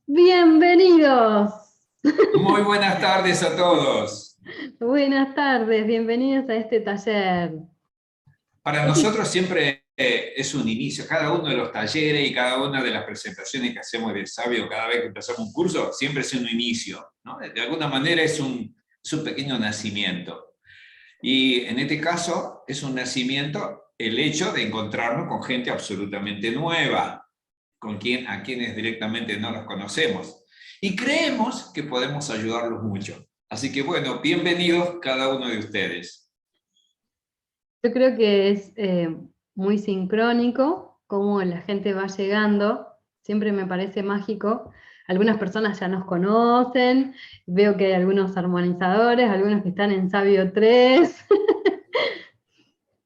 Bienvenidos. Muy buenas tardes a todos. Buenas tardes, bienvenidos a este taller. Para nosotros siempre es un inicio, cada uno de los talleres y cada una de las presentaciones que hacemos de Sabio, cada vez que empezamos un curso, siempre es un inicio, ¿no? De alguna manera es un pequeño nacimiento. Y en este caso es un nacimiento el hecho de encontrarnos con gente absolutamente nueva, a quienes directamente no los conocemos. Y creemos que podemos ayudarlos mucho. Así que bueno, bienvenidos cada uno de ustedes. Yo creo que es muy sincrónico cómo la gente va llegando, siempre me parece mágico. Algunas personas ya nos conocen, veo que hay algunos armonizadores, algunos que están en Sabio 3,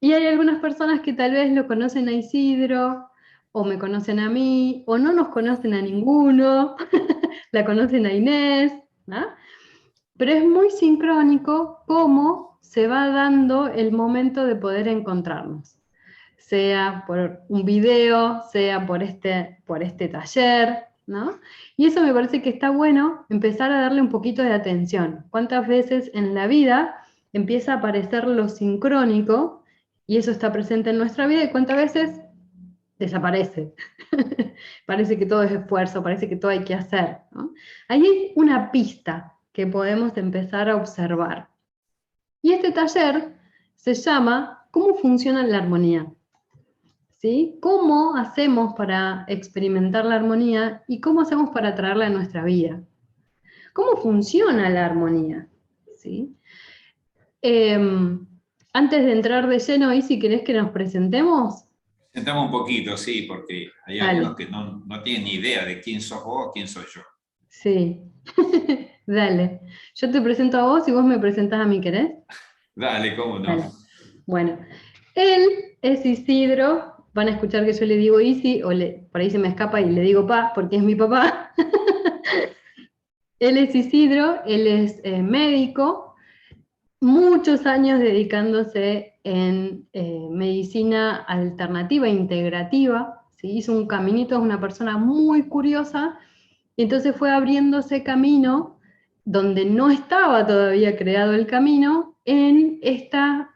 y hay algunas personas que tal vez lo conocen a Isidro, o me conocen a mí, o no nos conocen a ninguno, la conocen a Inés, ¿no? Pero es muy sincrónico cómo se va dando el momento de poder encontrarnos, sea por un video, sea por este taller, ¿no? Y eso me parece que está bueno empezar a darle un poquito de atención. ¿Cuántas veces en la vida empieza a aparecer lo sincrónico y eso está presente en nuestra vida y cuántas veces desaparece? Parece que todo es esfuerzo, parece que todo hay que hacer, ¿no? Ahí hay una pista que podemos empezar a observar. Y este taller se llama ¿Cómo funciona la armonía? ¿Sí? ¿Cómo hacemos para experimentar la armonía y cómo hacemos para traerla a nuestra vida? ¿Cómo funciona la armonía? ¿Sí? Antes de entrar de lleno, y si querés que nos presentemos, Sentamos un poquito, sí, porque hay algunos dale, que no tienen ni idea de quién sos vos o quién soy yo. sí, dale. Yo te presento a vos y vos me presentás a mí, ¿querés? Dale, cómo no. Dale. Bueno, él es Isidro, van a escuchar que yo le digo Isi, por ahí se me escapa y le digo pa, porque es mi papá. Él es Isidro, él es médico, muchos años dedicándose en medicina alternativa, integrativa, ¿sí? Hizo un caminito, es una persona muy curiosa, y entonces fue abriéndose camino donde no estaba todavía creado el camino, en esta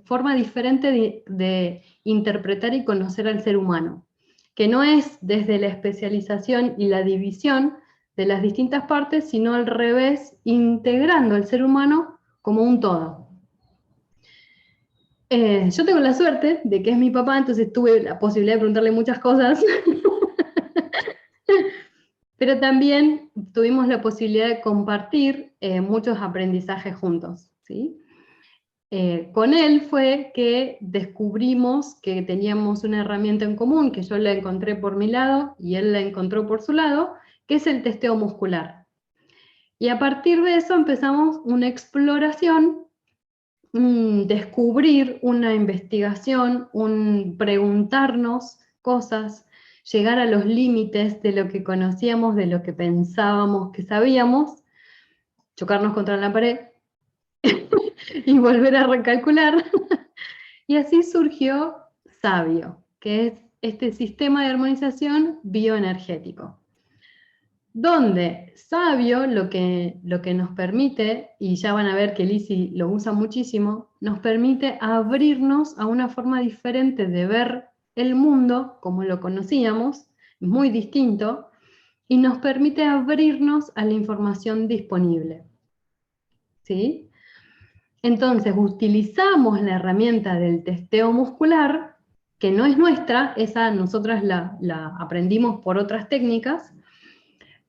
forma diferente de interpretar y conocer al ser humano, que no es desde la especialización y la división de las distintas partes, sino al revés, integrando al ser humano como un todo. Yo tengo la suerte de que es mi papá, entonces tuve la posibilidad de preguntarle muchas cosas, pero también tuvimos la posibilidad de compartir muchos aprendizajes juntos, ¿sí? Con él fue que descubrimos que teníamos una herramienta en común, que yo la encontré por mi lado y él la encontró por su lado, que es el testeo muscular. Y a partir de eso empezamos una exploración, un descubrir, una investigación, un preguntarnos cosas, llegar a los límites de lo que conocíamos, de lo que pensábamos que sabíamos, chocarnos contra la pared y volver a recalcular. Y así surgió Sabio, que es este sistema de armonización bioenergético, donde Sabio lo que nos permite, y ya van a ver que Lisi lo usa muchísimo, nos permite abrirnos a una forma diferente de ver el mundo como lo conocíamos, muy distinto, y nos permite abrirnos a la información disponible. ¿Sí? Entonces utilizamos la herramienta del testeo muscular, que no es nuestra, esa nosotras la aprendimos por otras técnicas,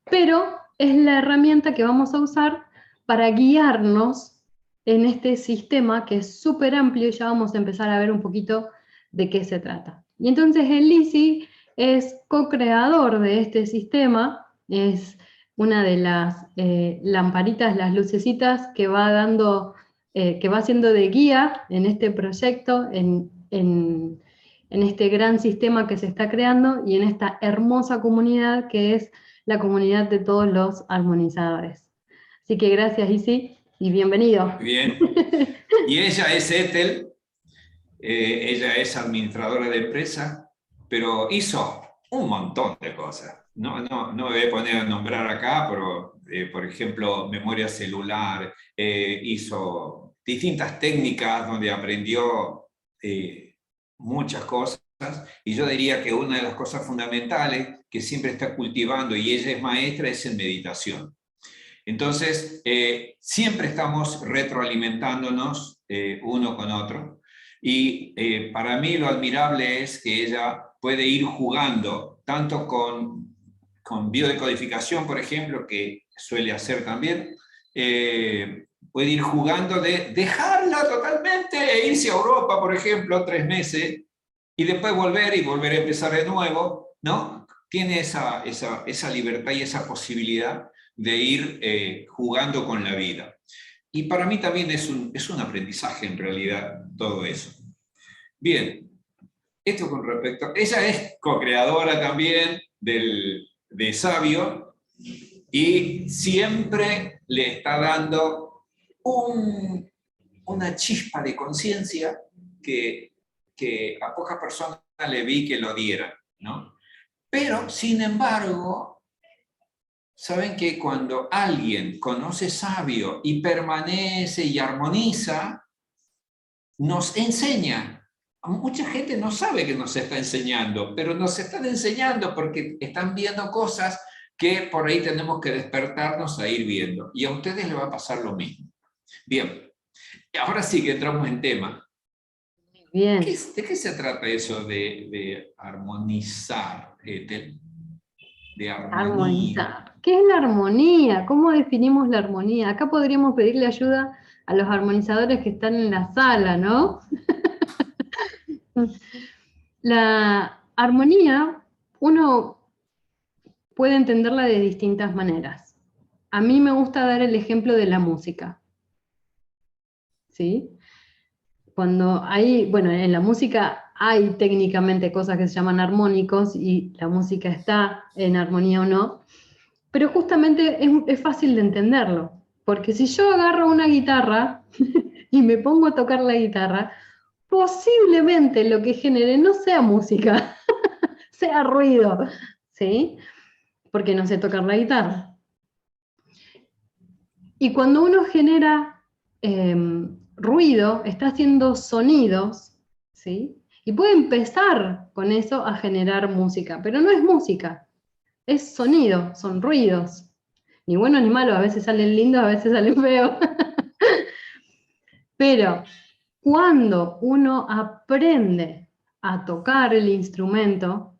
pero es la herramienta que vamos a usar para guiarnos en este sistema que es súper amplio y ya vamos a empezar a ver un poquito de qué se trata. Y entonces el Lisi es co-creador de este sistema, es una de las lamparitas, las lucecitas que va dando, que va siendo de guía en este proyecto, en este gran sistema que se está creando y en esta hermosa comunidad que es la comunidad de todos los armonizadores. Así que gracias, Isi, y bienvenido. Muy bien. Y ella es Ethel, ella es administradora de empresa, pero un montón de cosas. No me voy a poner a nombrar acá, pero, por ejemplo, memoria celular, hizo distintas técnicas donde aprendió muchas cosas, y yo diría que una de las cosas fundamentales que siempre está cultivando, y ella es maestra, es en meditación. Entonces, siempre estamos retroalimentándonos uno con otro, y para mí lo admirable es que ella puede ir jugando tanto con biodecodificación, por ejemplo, que suele hacer también, puede ir jugando de dejarla totalmente e irse a Europa, por ejemplo, 3 meses, y después volver a empezar de nuevo, ¿no? Tiene esa libertad y esa posibilidad de ir jugando con la vida. Y para mí también es un aprendizaje en realidad todo eso. Bien, esto con respecto... Ella es co-creadora también de Sabio, y siempre le está dando una chispa de conciencia que a pocas personas le vi que lo dieran, ¿no? Pero, sin embargo, saben que cuando alguien conoce Sabio y permanece y armoniza, nos enseña. Mucha gente no sabe que nos está enseñando, pero nos están enseñando porque están viendo cosas que por ahí tenemos que despertarnos a ir viendo. Y a ustedes les va a pasar lo mismo. Bien, ahora sí que entramos en tema. Bien. ¿De qué se trata eso de armonizar? De armonía. Armonizar. ¿Qué es la armonía? ¿Cómo definimos la armonía? Acá podríamos pedirle ayuda a los armonizadores que están en la sala, ¿no? La armonía, uno puede entenderla de distintas maneras. A mí me gusta dar el ejemplo de la música. ¿Sí? Cuando hay, bueno, en la música hay técnicamente cosas que se llaman armónicos y la música está en armonía o no, pero justamente es fácil de entenderlo, porque si yo agarro una guitarra y me pongo a tocar la guitarra, posiblemente lo que genere no sea música, sea ruido, ¿sí? Porque no sé tocar la guitarra. Y cuando uno genera ruido, está haciendo sonidos, ¿sí? Y puede empezar con eso a generar música, pero no es música, es sonido, son ruidos. Ni bueno ni malo, a veces salen lindos, a veces salen feos. Pero cuando uno aprende a tocar el instrumento,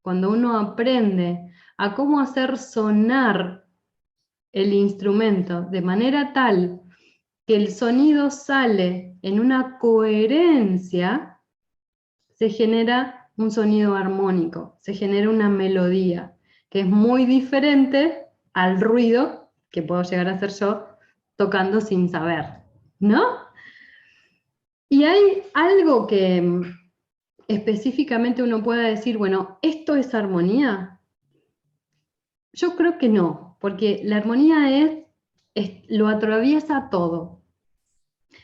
cuando uno aprende a cómo hacer sonar el instrumento de manera tal que el sonido sale en una coherencia, se genera un sonido armónico, se genera una melodía, que es muy diferente al ruido que puedo llegar a hacer yo tocando sin saber, ¿no? Y hay algo que específicamente uno pueda decir, bueno, ¿esto es armonía? Yo creo que no, porque la armonía lo atraviesa todo.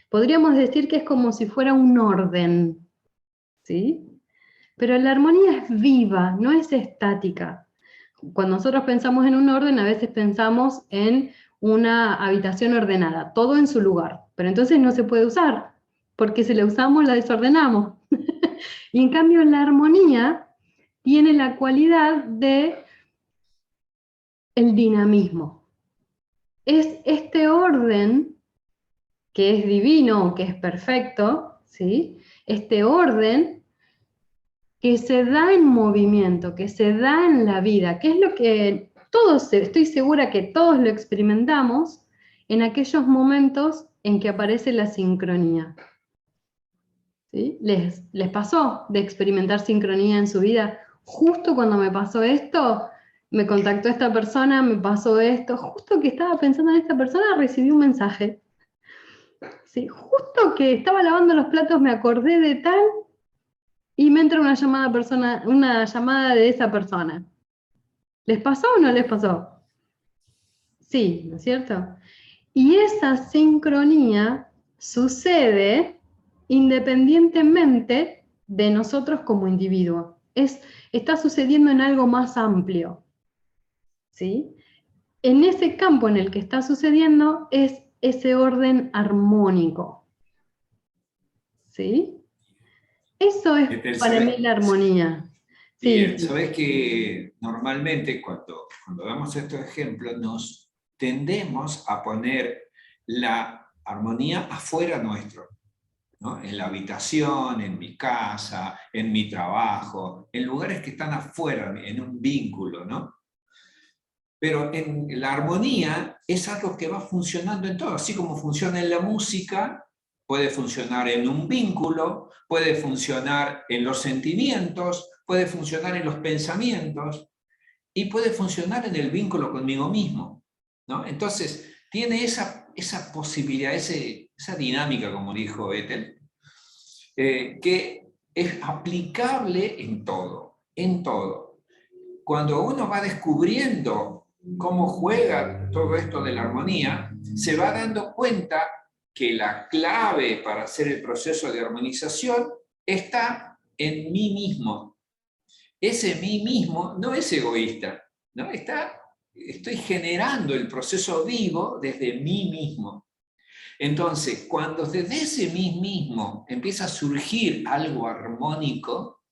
Podríamos decir que es como si fuera un orden, ¿sí? Pero la armonía es viva, no es estática. Cuando nosotros pensamos en un orden, a veces pensamos en una habitación ordenada, todo en su lugar, pero entonces no se puede usar, porque si la usamos la desordenamos. Y en cambio la armonía tiene la cualidad de el dinamismo. Es este orden que es divino, que es perfecto, ¿sí? Este orden que se da en movimiento, que se da en la vida, que es lo que todos, estoy segura que todos lo experimentamos en aquellos momentos en que aparece la sincronía. ¿Sí? ¿Les pasó de experimentar sincronía en su vida? Justo cuando me pasó esto, me contactó esta persona, me pasó esto, justo que estaba pensando en esta persona, recibí un mensaje. ¿Sí? Justo que estaba lavando los platos, me acordé de tal, y me entra una llamada de esa persona. ¿Les pasó o no les pasó? Sí, ¿no es cierto? Y esa sincronía sucede independientemente de nosotros como individuo. está sucediendo en algo más amplio, ¿sí? En ese campo en el que está sucediendo es ese orden armónico, ¿sí? Eso es para mí la armonía. Sí, Bien, sí. sabes que normalmente cuando damos estos ejemplos nos tendemos a poner la armonía afuera nuestro, ¿no? En la habitación, en mi casa, en mi trabajo, en lugares que están afuera, en un vínculo, ¿no? Pero en la armonía es algo que va funcionando en todo, así como funciona en la música, puede funcionar en un vínculo, puede funcionar en los sentimientos, puede funcionar en los pensamientos y puede funcionar en el vínculo conmigo mismo, ¿no? Entonces, tiene esa posibilidad, esa dinámica, como dijo Ethel, que es aplicable en todo, en todo. Cuando uno va descubriendo cómo juega todo esto de la armonía, se va dando cuenta que la clave para hacer el proceso de armonización está en mí mismo. Ese mí mismo no es egoísta, ¿no? Estoy generando el proceso vivo desde mí mismo. Entonces, cuando desde ese mí mismo empieza a surgir algo armónico,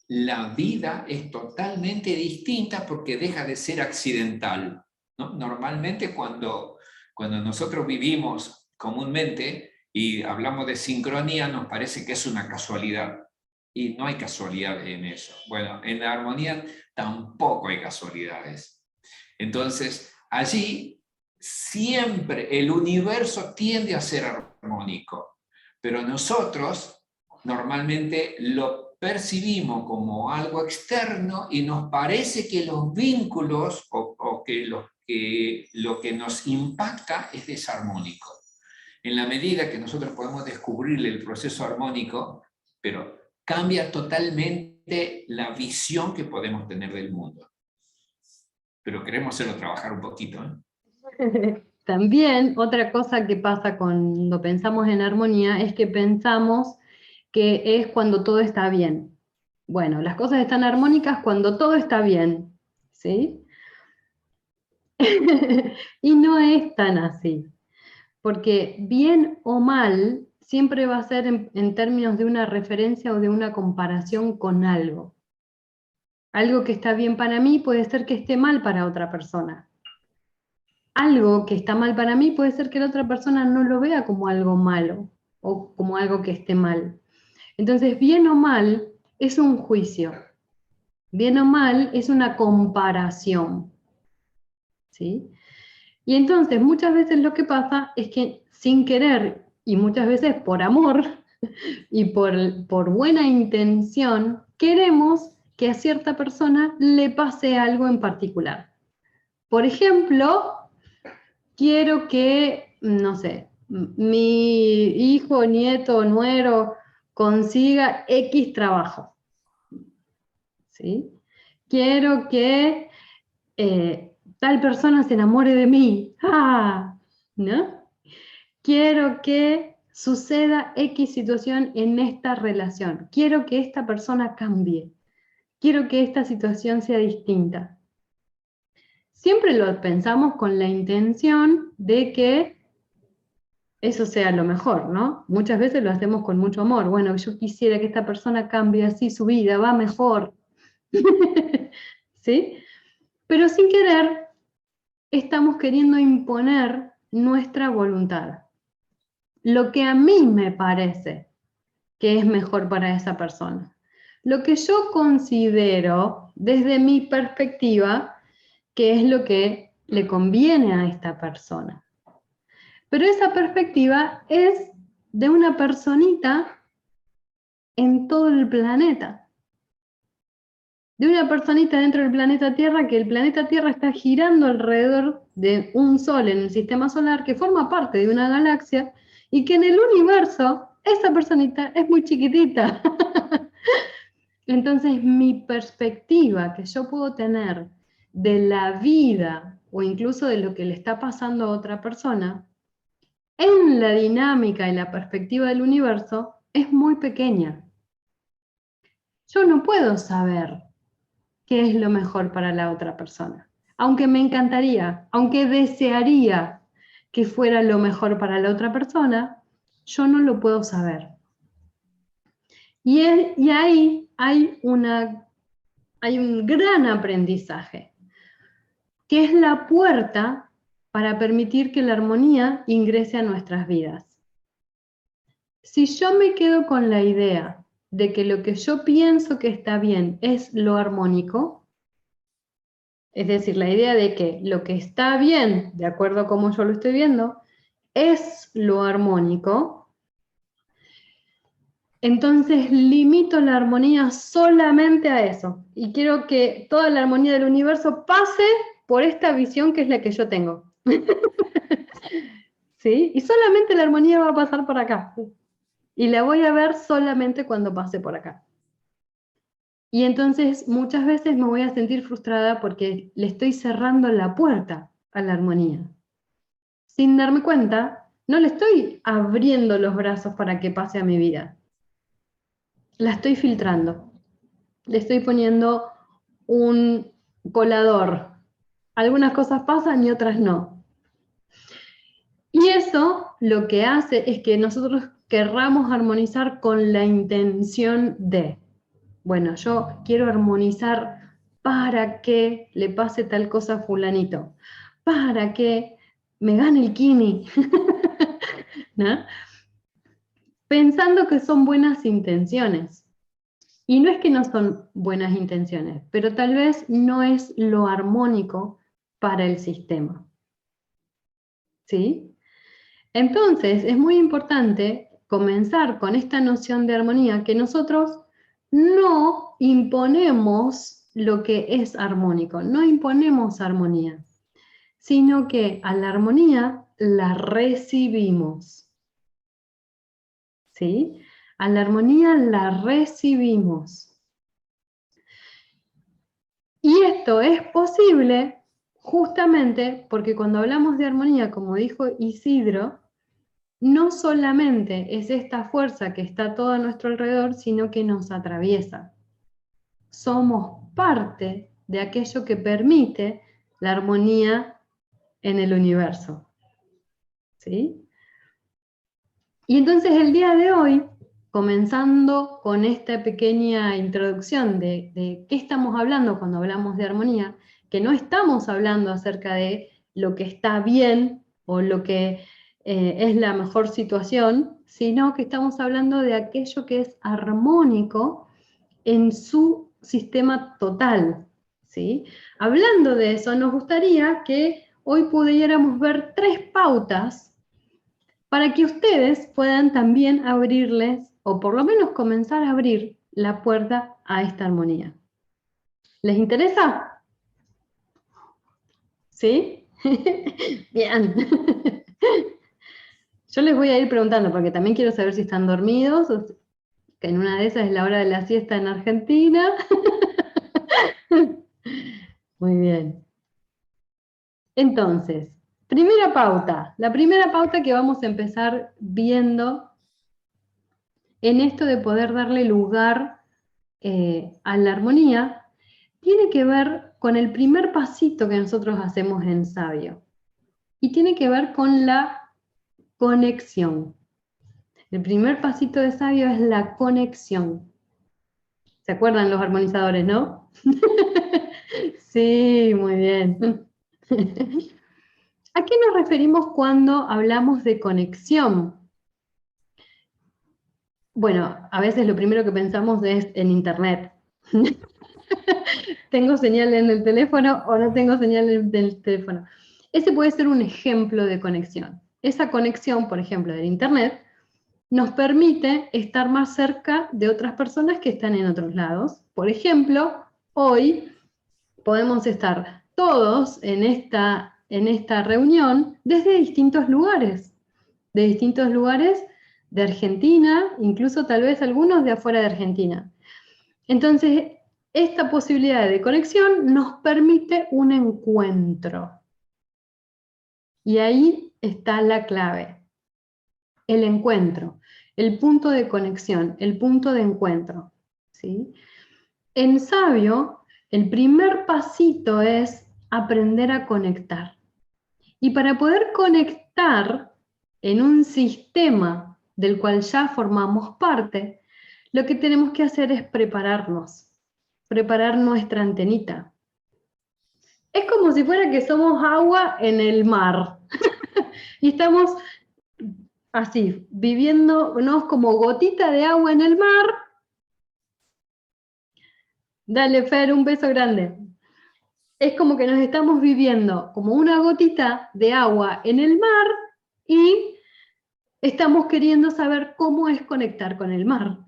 la vida es totalmente distinta porque deja de ser accidental, ¿no? Normalmente cuando nosotros vivimos comúnmente y hablamos de sincronía, nos parece que es una casualidad. Y no hay casualidad en eso. Bueno, en la armonía tampoco hay casualidades. Entonces, allí siempre el universo tiende a ser armónico, pero nosotros normalmente lo percibimos como algo externo y nos parece que los vínculos o que lo que nos impacta es desarmónico. En la medida que nosotros podemos descubrir el proceso armónico, pero cambia totalmente la visión que podemos tener del mundo. Pero queremos hacerlo trabajar un poquito, ¿eh? También otra cosa que pasa cuando pensamos en armonía es que pensamos que es cuando todo está bien. Bueno, las cosas están armónicas cuando todo está bien, ¿sí? Y no es tan así, porque bien o mal siempre va a ser en términos de una referencia o de una comparación con algo. Algo que está bien para mí puede ser que esté mal para otra persona. Algo que está mal para mí puede ser que la otra persona no lo vea como algo malo o como algo que esté mal. Entonces, bien o mal es un juicio. Bien o mal es una comparación, ¿sí? Y entonces muchas veces lo que pasa es que sin querer, y muchas veces por amor y por buena intención, queremos que a cierta persona le pase algo en particular. Por ejemplo, quiero que, no sé, mi hijo, nieto, nuero consiga X trabajo, ¿sí? Quiero que tal persona se enamore de mí, ¡ah! ¿No? Quiero que suceda X situación en esta relación, quiero que esta persona cambie, quiero que esta situación sea distinta. Siempre lo pensamos con la intención de que eso sea lo mejor, ¿no? Muchas veces lo hacemos con mucho amor. Bueno, yo quisiera que esta persona cambie así su vida, va mejor. ¿Sí? Pero sin querer, estamos queriendo imponer nuestra voluntad. Lo que a mí me parece que es mejor para esa persona. Lo que yo considero, desde mi perspectiva, que es lo que le conviene a esta persona. Pero esa perspectiva es de una personita en todo el planeta. De una personita dentro del planeta Tierra, que el planeta Tierra está girando alrededor de un sol en el sistema solar que forma parte de una galaxia y que en el universo esa personita es muy chiquitita. Entonces mi perspectiva que yo puedo tener de la vida o incluso de lo que le está pasando a otra persona, en la dinámica y la perspectiva del universo, es muy pequeña. yo no puedo saber qué es lo mejor para la otra persona. Aunque me encantaría, aunque desearía que fuera lo mejor para la otra persona, yo no lo puedo saber. Y ahí hay un gran aprendizaje, que es la puerta para permitir que la armonía ingrese a nuestras vidas. Si yo me quedo con la idea de que lo que yo pienso que está bien es lo armónico, es decir, la idea de que lo que está bien, de acuerdo a cómo yo lo estoy viendo, es lo armónico, entonces limito la armonía solamente a eso. Y quiero que toda la armonía del universo pase por esta visión que es la que yo tengo. ¿Sí? Y solamente la armonía va a pasar por acá. Y la voy a ver solamente cuando pase por acá. Y entonces muchas veces me voy a sentir frustrada porque le estoy cerrando la puerta a la armonía. Sin darme cuenta, no le estoy abriendo los brazos para que pase a mi vida. La estoy filtrando. Le estoy poniendo un colador. Algunas cosas pasan y otras no. Y eso lo que hace es que nosotros querramos armonizar con la intención de, bueno, yo quiero armonizar para que le pase tal cosa a fulanito, para que me gane el kini, ¿no? Pensando que son buenas intenciones. Y no es que no son buenas intenciones, pero tal vez no es lo armónico para el sistema. ¿Sí? Entonces, es muy importante comenzar con esta noción de armonía, que nosotros no imponemos lo que es armónico, no imponemos armonía, sino que a la armonía la recibimos. ¿Sí? A la armonía la recibimos. Y esto es posible justamente porque cuando hablamos de armonía, como dijo Isidro, no solamente es esta fuerza que está todo a nuestro alrededor, sino que nos atraviesa. Somos parte de aquello que permite la armonía en el universo. ¿Sí? Y entonces el día de hoy, comenzando con esta pequeña introducción de qué estamos hablando cuando hablamos de armonía, que no estamos hablando acerca de lo que está bien o lo que es la mejor situación, sino que estamos hablando de aquello que es armónico en su sistema total. ¿Sí? Hablando de eso, nos gustaría que hoy pudiéramos ver 3 pautas para que ustedes puedan también abrirles, o por lo menos comenzar a abrir la puerta a esta armonía. ¿Les interesa? ¿Sí? Bien. Yo les voy a ir preguntando, porque también quiero saber si están dormidos, o que en una de esas es la hora de la siesta en Argentina. Muy bien. Entonces, primera pauta. La primera pauta que vamos a empezar viendo en esto de poder darle lugar a la armonía, tiene que ver con el primer pasito que nosotros hacemos en Sabio. Y tiene que ver con la conexión. El primer pasito de Sabio es la conexión. ¿Se acuerdan los armonizadores, no? Sí, muy bien. ¿A qué nos referimos cuando hablamos de conexión? Bueno, a veces lo primero que pensamos es en Internet. ¿Tengo señal en el teléfono o no tengo señal en el teléfono? Ese puede ser un ejemplo de conexión. Esa conexión, por ejemplo, del Internet, nos permite estar más cerca de otras personas que están en otros lados. Por ejemplo, hoy podemos estar todos en esta reunión desde distintos lugares. De distintos lugares de Argentina, incluso tal vez algunos de afuera de Argentina. Entonces, esta posibilidad de conexión nos permite un encuentro. Y ahí está la clave. El encuentro, el punto de conexión, el punto de encuentro. ¿Sí? en sabio, el primer pasito es aprender a conectar. Y para poder conectar en un sistema del cual ya formamos parte, lo que tenemos que hacer es prepararnos, preparar nuestra antenita. Es como si fuera que somos agua en el mar. Y estamos así, viviéndonos como gotita de agua en el mar. Dale, Fer, un beso grande. Es como que nos estamos viviendo como una gotita de agua en el mar y estamos queriendo saber cómo es conectar con el mar.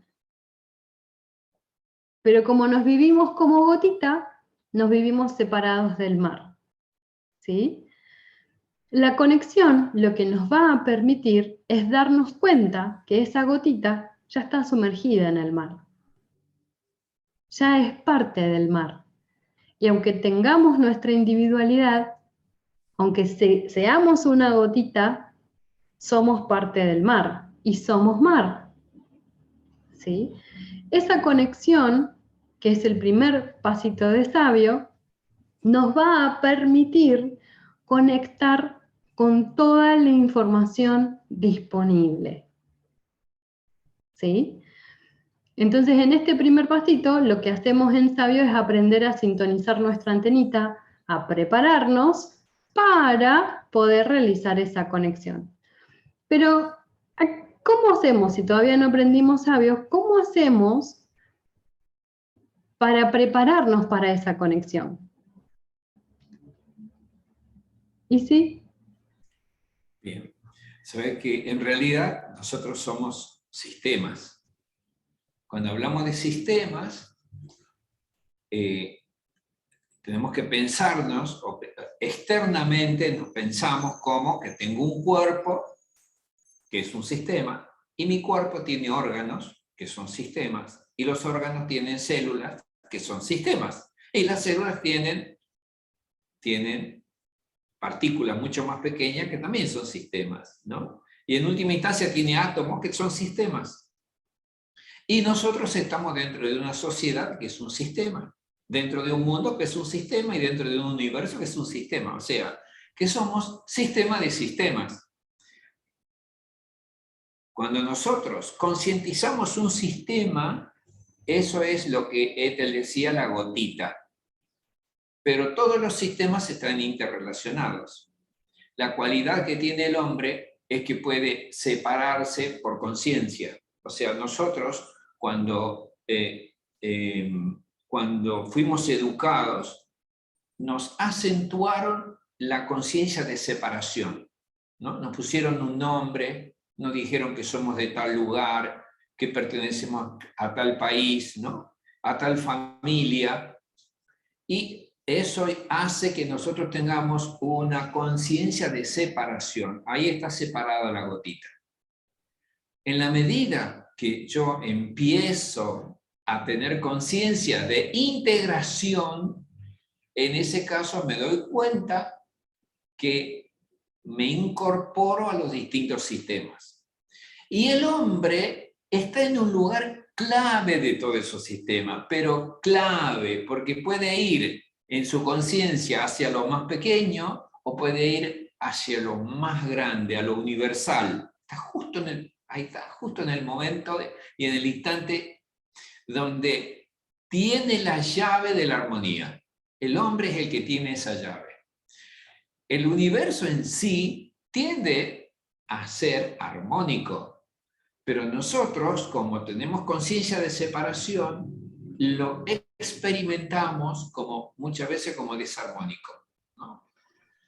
Pero como nos vivimos como gotita, nos vivimos separados del mar. ¿Sí? La conexión lo que nos va a permitir es darnos cuenta que esa gotita ya está sumergida en el mar. Ya es parte del mar. Y aunque tengamos nuestra individualidad, aunque seamos una gotita, somos parte del mar y somos mar. ¿Sí? Esa conexión, que es el primer pasito de sabio, nos va a permitir conectar con toda la información disponible. ¿Sí? Entonces, en este primer pasito, lo que hacemos en sabio es aprender a sintonizar nuestra antenita, a prepararnos para poder realizar esa conexión. Pero, ¿cómo hacemos si todavía no aprendimos sabio? ¿Cómo hacemos para prepararnos para esa conexión? ¿Y sí? Bien. Sabe que en realidad nosotros somos sistemas. Cuando hablamos de sistemas, tenemos que pensarnos, o externamente nos pensamos como que tengo un cuerpo, que es un sistema, y mi cuerpo tiene órganos, que son sistemas, y los órganos tienen células, que son sistemas, y las células tienen partículas mucho más pequeñas que también son sistemas, ¿no? Y en última instancia tiene átomos que son sistemas. Y nosotros estamos dentro de una sociedad que es un sistema, dentro de un mundo que es un sistema y dentro de un universo que es un sistema. O sea, que somos sistema de sistemas. Cuando nosotros concientizamos un sistema, eso es lo que Ethel decía, la gotita. Pero todos los sistemas están interrelacionados. La cualidad que tiene el hombre es que puede separarse por conciencia. O sea, nosotros cuando fuimos educados, nos acentuaron la conciencia de separación, ¿no? Nos pusieron un nombre, nos dijeron que somos de tal lugar, que pertenecemos a tal país, ¿no? A tal familia, y eso hace que nosotros tengamos una conciencia de separación. Ahí está separada la gotita. En la medida que yo empiezo a tener conciencia de integración, en ese caso me doy cuenta que me incorporo a los distintos sistemas. Y el hombre está en un lugar clave de todos esos sistemas, pero clave, porque puede ir en su conciencia hacia lo más pequeño o puede ir hacia lo más grande, a lo universal. Ahí está, justo en el momento y en el instante donde tiene la llave de la armonía. El hombre es el que tiene esa llave. El universo en sí tiende a ser armónico, pero nosotros, como tenemos conciencia de separación, lo experimentamos muchas veces como desarmónico, ¿no?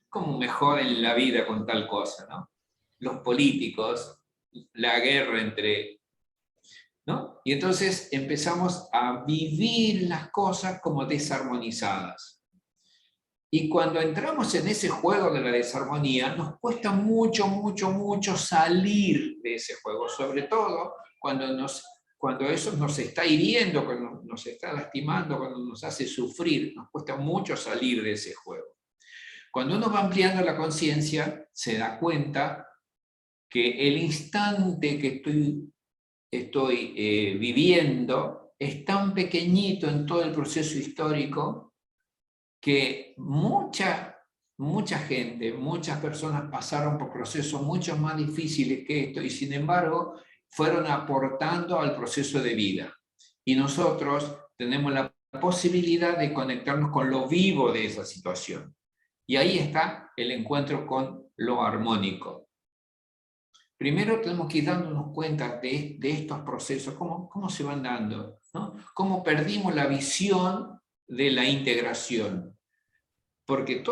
Como me joden la vida con tal cosa, ¿no? Los políticos, la guerra entre... ¿no? Y entonces empezamos a vivir las cosas como desarmonizadas. Y cuando entramos en ese juego de la desarmonía, nos cuesta mucho, mucho, mucho salir de ese juego, sobre todo cuando eso nos está hiriendo, cuando nos está lastimando, cuando nos hace sufrir, nos cuesta mucho salir de ese juego. Cuando uno va ampliando la conciencia, se da cuenta que el instante que estoy viviendo es tan pequeñito en todo el proceso histórico que mucha gente, muchas personas pasaron por procesos mucho más difíciles que esto y sin embargo fueron aportando al proceso de vida. Y nosotros tenemos la posibilidad de conectarnos con lo vivo de esa situación. Y ahí está el encuentro con lo armónico. Primero tenemos que ir dándonos cuenta de estos procesos, cómo se van dando, ¿no? Cómo perdimos la visión de la integración. Porque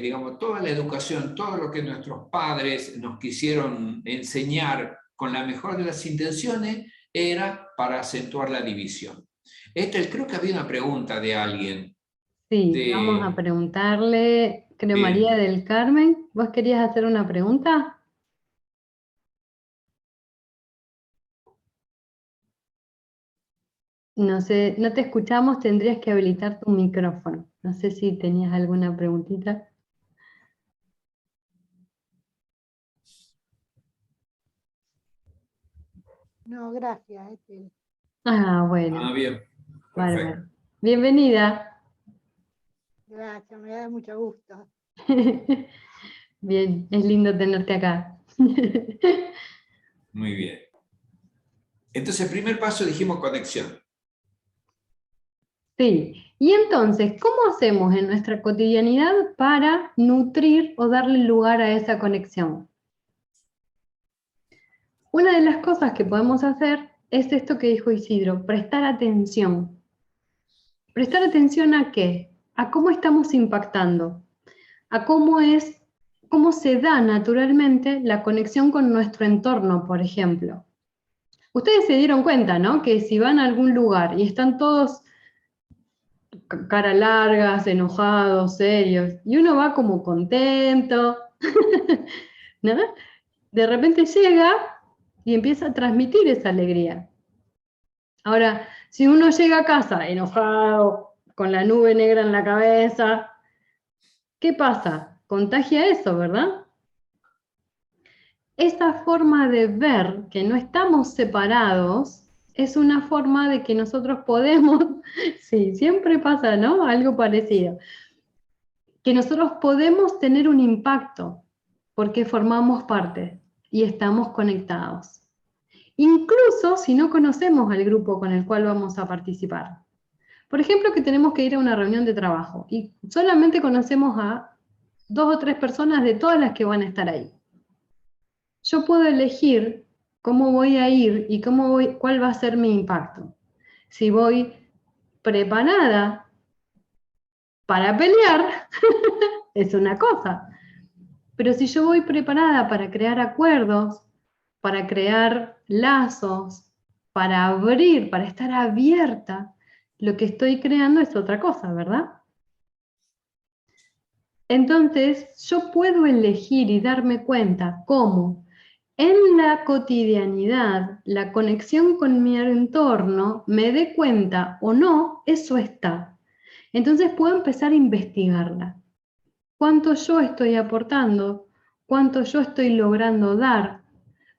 digamos, toda la educación, todo lo que nuestros padres nos quisieron enseñar con la mejor de las intenciones, era para acentuar la división. Creo que había una pregunta de alguien. Sí, vamos a preguntarle, creo María Bien. del Carmen, ¿vos querías hacer una pregunta? No sé, no te escuchamos, tendrías que habilitar tu micrófono. No sé si tenías alguna preguntita. No, gracias. Ah, bueno, Bien, bárbaro. perfecto. Bienvenida. Gracias, me da mucho gusto. Bien, es lindo tenerte acá. Muy bien. Entonces, el primer paso dijimos conexión. Sí, y entonces, ¿cómo hacemos en nuestra cotidianidad para nutrir o darle lugar a esa conexión? Una de las cosas que podemos hacer es esto que dijo Isidro, prestar atención. ¿Prestar atención a qué? A cómo estamos impactando, a cómo se da naturalmente la conexión con nuestro entorno, por ejemplo. Ustedes se dieron cuenta, ¿no? Que si van a algún lugar y están todos cara largas, enojados, serios, y uno va como contento, ¿no? De repente llega y empieza a transmitir esa alegría. Ahora, si uno llega a casa enojado, con la nube negra en la cabeza, ¿qué pasa? Contagia eso, ¿verdad? Esa forma de ver que no estamos separados es una forma de que nosotros podemos, sí, siempre pasa, ¿no? Algo parecido. Que nosotros podemos tener un impacto porque formamos parte y estamos conectados. Incluso si no conocemos al grupo con el cual vamos a participar. Por ejemplo, que tenemos que ir a una reunión de trabajo y solamente conocemos a 2 o 3 personas de todas las que van a estar ahí. Yo puedo elegir cómo voy a ir y cuál va a ser mi impacto. Si voy preparada para pelear, es una cosa. Pero si yo voy preparada para crear acuerdos, para crear lazos, para abrir, para estar abierta, lo que estoy creando es otra cosa, ¿verdad? Entonces, yo puedo elegir y darme cuenta cómo en la cotidianidad, la conexión con mi entorno, me dé cuenta o no, eso está. Entonces puedo empezar a investigarla. ¿Cuánto yo estoy aportando? ¿Cuánto yo estoy logrando dar?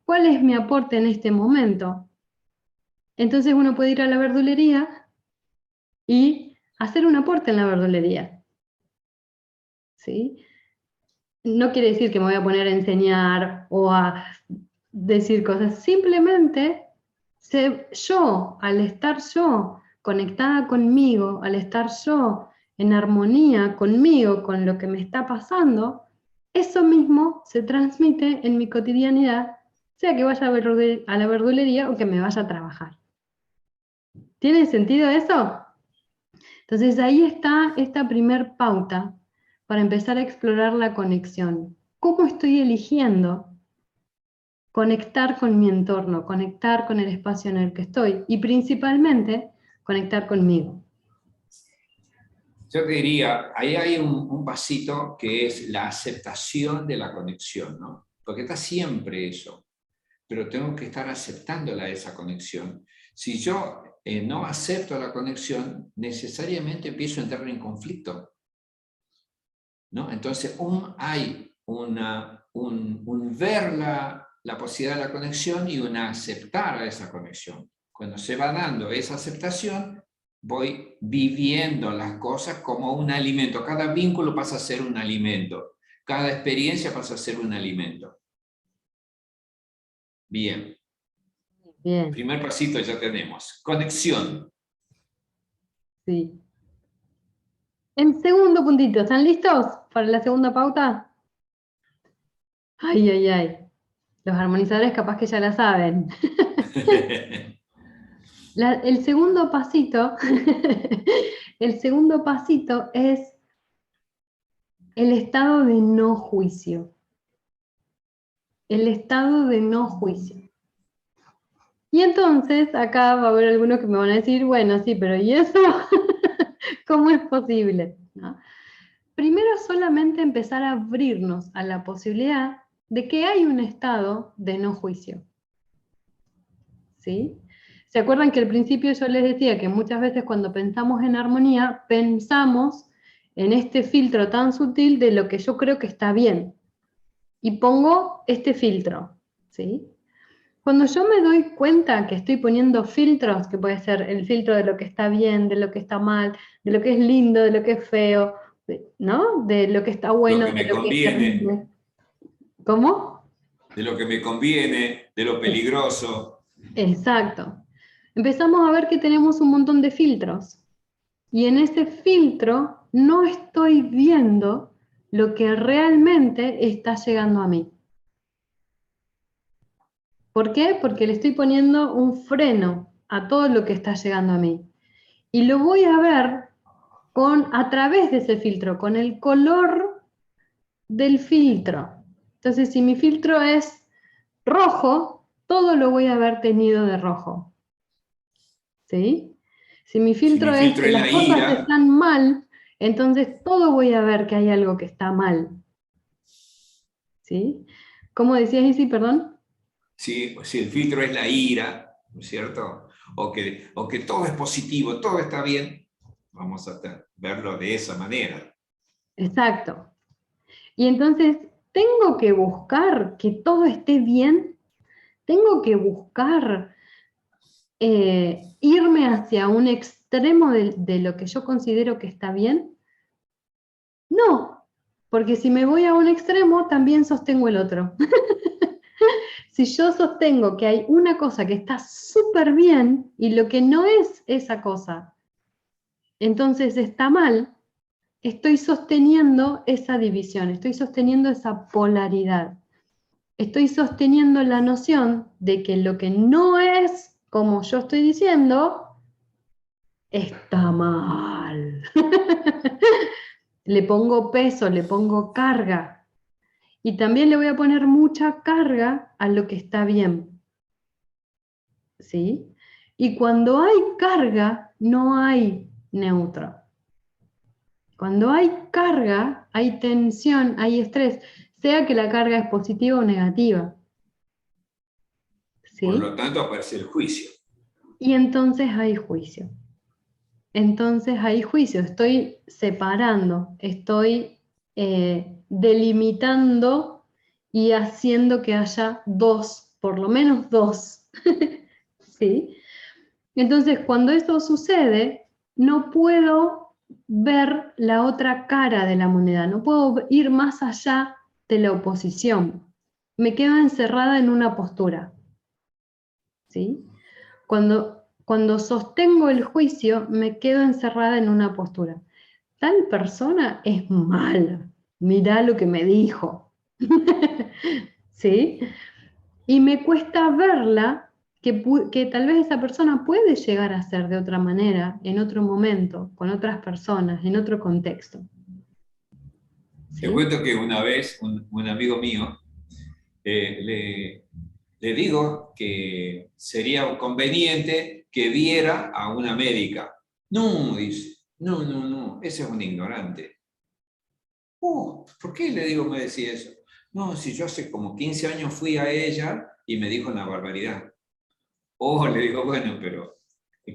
¿Cuál es mi aporte en este momento? Entonces uno puede ir a la verdulería y hacer un aporte en la verdulería. ¿Sí? No quiere decir que me voy a poner a enseñar o a decir cosas, simplemente al estar yo conectada conmigo, al estar yo en armonía conmigo, con lo que me está pasando, eso mismo se transmite en mi cotidianidad, sea que vaya a la verdulería o que me vaya a trabajar. ¿Tiene sentido eso? Entonces ahí está esta primer pauta para empezar a explorar la conexión. ¿Cómo estoy eligiendo conectar con mi entorno, conectar con el espacio en el que estoy y principalmente conectar conmigo? Yo te diría, ahí hay un pasito que es la aceptación de la conexión, ¿no? Porque está siempre eso, pero tengo que estar aceptándola esa conexión. Si yo no acepto la conexión, necesariamente empiezo a entrar en conflicto, ¿no? Entonces, hay un ver la posibilidad de la conexión y un aceptar a esa conexión. Cuando se va dando esa aceptación, voy viviendo las cosas como un alimento. Cada vínculo pasa a ser un alimento. Cada experiencia pasa a ser un alimento. Bien. Bien, Primer pasito ya tenemos. Conexión. sí. El segundo puntito, ¿están listos para la segunda pauta? Ay, ay, ay. Los armonizadores capaz que ya la saben. El segundo pasito, el segundo pasito es el estado de no juicio. El estado de no juicio. Y entonces, acá va a haber algunos que me van a decir, bueno, sí, pero ¿y eso? ¿Cómo es posible? ¿No? Primero solamente empezar a abrirnos a la posibilidad de que hay un estado de no juicio. ¿Sí? ¿Se acuerdan que al principio yo les decía que muchas veces cuando pensamos en armonía, pensamos en este filtro tan sutil de lo que yo creo que está bien? Y pongo este filtro, ¿sí? Cuando yo me doy cuenta que estoy poniendo filtros, que puede ser el filtro de lo que está bien, de lo que está mal, de lo que es lindo, de lo que es feo, ¿no? De lo que está bueno, Lo que de me lo que es conviene, terrible. ¿Cómo? de lo que me conviene, de lo peligroso. Exacto. Empezamos a ver que tenemos un montón de filtros. Y en ese filtro no estoy viendo lo que realmente está llegando a mí. ¿Por qué? Porque le estoy poniendo un freno a todo lo que está llegando a mí. Y lo voy a ver a través de ese filtro, con el color del filtro. Entonces, si mi filtro es rojo, todo lo voy a ver teñido de rojo. ¿Sí? Si mi Si filtro mi es filtro que es las la cosas ira, están mal, entonces todo voy a ver que hay algo que está mal. ¿Sí? ¿Cómo decías, Isi, perdón? si el filtro es la ira, ¿no es cierto? O que todo es positivo, todo está bien, vamos a verlo de esa manera. Exacto. Y entonces, tengo que buscar que todo esté bien, tengo que buscar irme hacia un extremo de lo que yo considero que está bien. No, porque si me voy a un extremo, también sostengo el otro. Si yo sostengo que hay una cosa que está súper bien y lo que no es esa cosa, entonces está mal, estoy sosteniendo esa división, estoy sosteniendo esa polaridad. Estoy sosteniendo la noción de que lo que no es como yo estoy diciendo, está mal. Le pongo peso, le pongo carga. Y también le voy a poner mucha carga a lo que está bien. ¿Sí? Y cuando hay carga, no hay neutro. Cuando hay carga, hay tensión, hay estrés, sea que la carga es positiva o negativa. Por ¿Sí? lo tanto, aparece el juicio. Y entonces hay juicio. Entonces hay juicio. Estoy separando, estoy delimitando y haciendo que haya dos, por lo menos dos. ¿Sí? Entonces, cuando esto sucede, no puedo ver la otra cara de la moneda, no puedo ir más allá de la oposición. Me quedo encerrada en una postura. ¿Sí? Cuando sostengo el juicio, me quedo encerrada en una postura. Tal persona es mala, mirá lo que me dijo. ¿Sí? Y me cuesta verla, que tal vez esa persona puede llegar a ser de otra manera, en otro momento, con otras personas, en otro contexto. Te ¿Sí? cuento que una vez un amigo mío le digo que sería conveniente que viera a una médica. No, dice, no, ese es un ignorante. ¿Por qué le digo, me decía eso? No, si yo hace como 15 años fui a ella y me dijo una barbaridad. Le digo, bueno, pero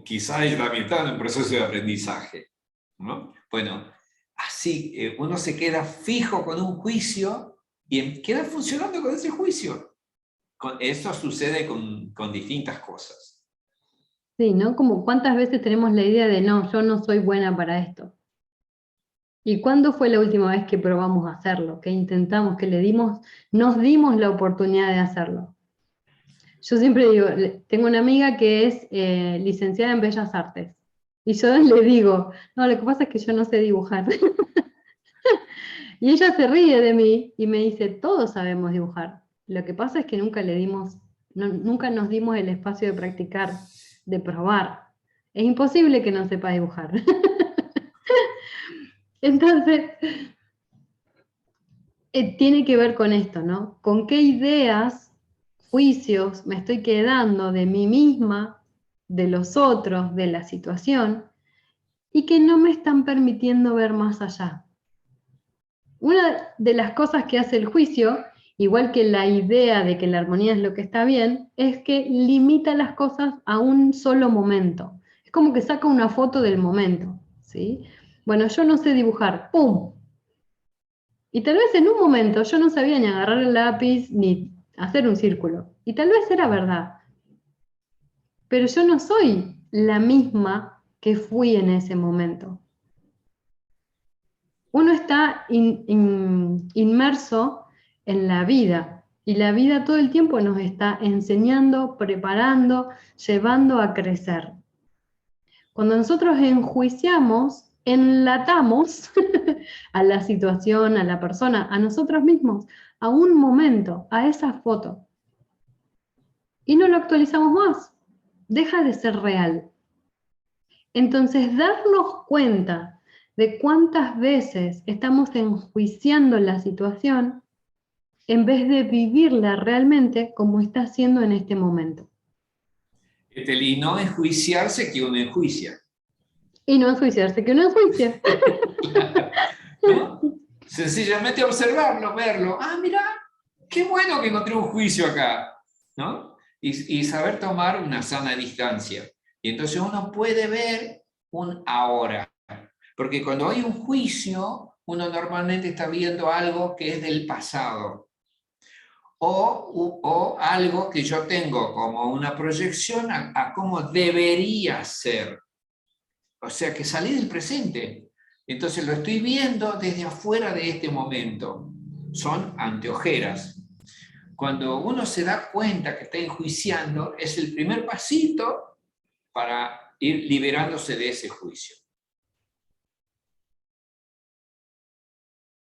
quizá ella también está en un proceso de aprendizaje, ¿no? Bueno, así uno se queda fijo con un juicio y queda funcionando con ese juicio. Esto sucede con distintas cosas. Sí, ¿no? Como cuántas veces tenemos la idea de, no, yo no soy buena para esto. ¿Y cuándo fue la última vez que probamos hacerlo? Que intentamos, que nos dimos la oportunidad de hacerlo. Yo siempre digo, tengo una amiga que es licenciada en Bellas Artes. Y yo le digo, no, lo que pasa es que yo no sé dibujar. Y ella se ríe de mí y me dice, todos sabemos dibujar. Lo que pasa es que nunca nos dimos el espacio de practicar, de probar. Es imposible que no sepa dibujar. Entonces, tiene que ver con esto, ¿no? ¿Con qué ideas, juicios me estoy quedando de mí misma, de los otros, de la situación, y que no me están permitiendo ver más allá? Una de las cosas que hace el juicio, igual que la idea de que la armonía es lo que está bien, es que limita las cosas a un solo momento. Es como que saca una foto del momento, ¿sí? Bueno, yo no sé dibujar, ¡pum! Y tal vez en un momento yo no sabía ni agarrar el lápiz ni hacer un círculo. Y tal vez era verdad. Pero yo no soy la misma que fui en ese momento. Uno está inmerso en la vida y la vida todo el tiempo nos está enseñando, preparando, llevando a crecer. Cuando nosotros enjuiciamos, enlatamos a la situación, a la persona, a nosotros mismos, a un momento, a esa foto. Y no lo actualizamos más. Deja de ser real. Entonces, darnos cuenta de cuántas veces estamos enjuiciando la situación en vez de vivirla realmente como está haciendo en este momento. Y no enjuiciarse que uno enjuicia. Y no enjuiciarse, que uno enjuicia. ¿No? Sencillamente observarlo, verlo. Ah, mira, qué bueno que encontré un juicio acá, ¿no? Y saber tomar una sana distancia. Y entonces uno puede ver un ahora. Porque cuando hay un juicio, uno normalmente está viendo algo que es del pasado. O algo que yo tengo como una proyección a cómo debería ser. O sea, que salí del presente. Entonces lo estoy viendo desde afuera de este momento. Son anteojeras. Cuando uno se da cuenta que está enjuiciando, es el primer pasito para ir liberándose de ese juicio.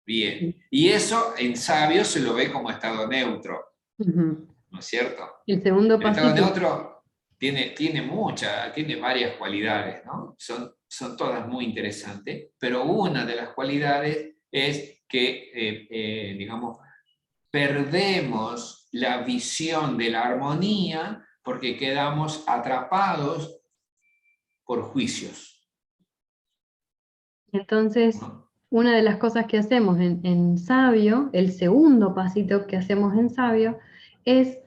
Bien. Y eso en sabio se lo ve como estado neutro. ¿No es cierto? El segundo El estado pasito. neutro tiene varias cualidades, ¿no? Son todas muy interesantes, pero una de las cualidades es que, digamos, perdemos la visión de la armonía porque quedamos atrapados por juicios, Entonces, ¿no? una de las cosas que hacemos en sabio, el segundo pasito que hacemos en sabio, es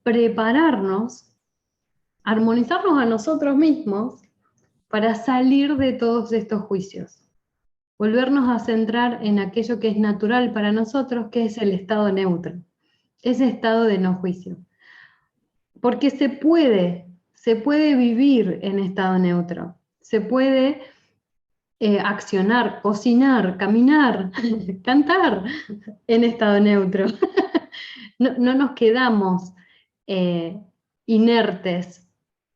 prepararnos, armonizarnos a nosotros mismos para salir de todos estos juicios. Volvernos a centrar en aquello que es natural para nosotros, que es el estado neutro, ese estado de no juicio. Porque se puede vivir en estado neutro, se puede accionar, cocinar, caminar, cantar en estado neutro. No nos quedamos inertes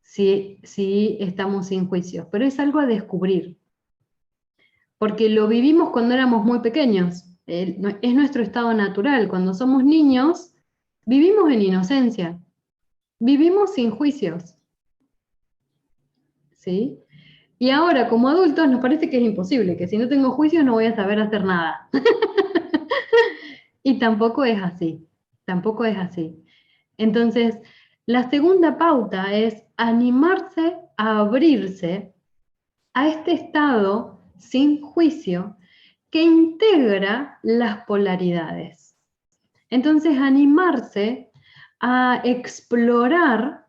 si estamos sin juicios, pero es algo a descubrir, porque lo vivimos cuando éramos muy pequeños, es nuestro estado natural. Cuando somos niños, vivimos en inocencia, vivimos sin juicios, ¿sí? Y ahora, como adultos, nos parece que es imposible, que si no tengo juicios no voy a saber hacer nada. Y tampoco es así, tampoco es así. Entonces, la segunda pauta es animarse a abrirse a este estado sin juicio que integra las polaridades. Entonces, animarse a explorar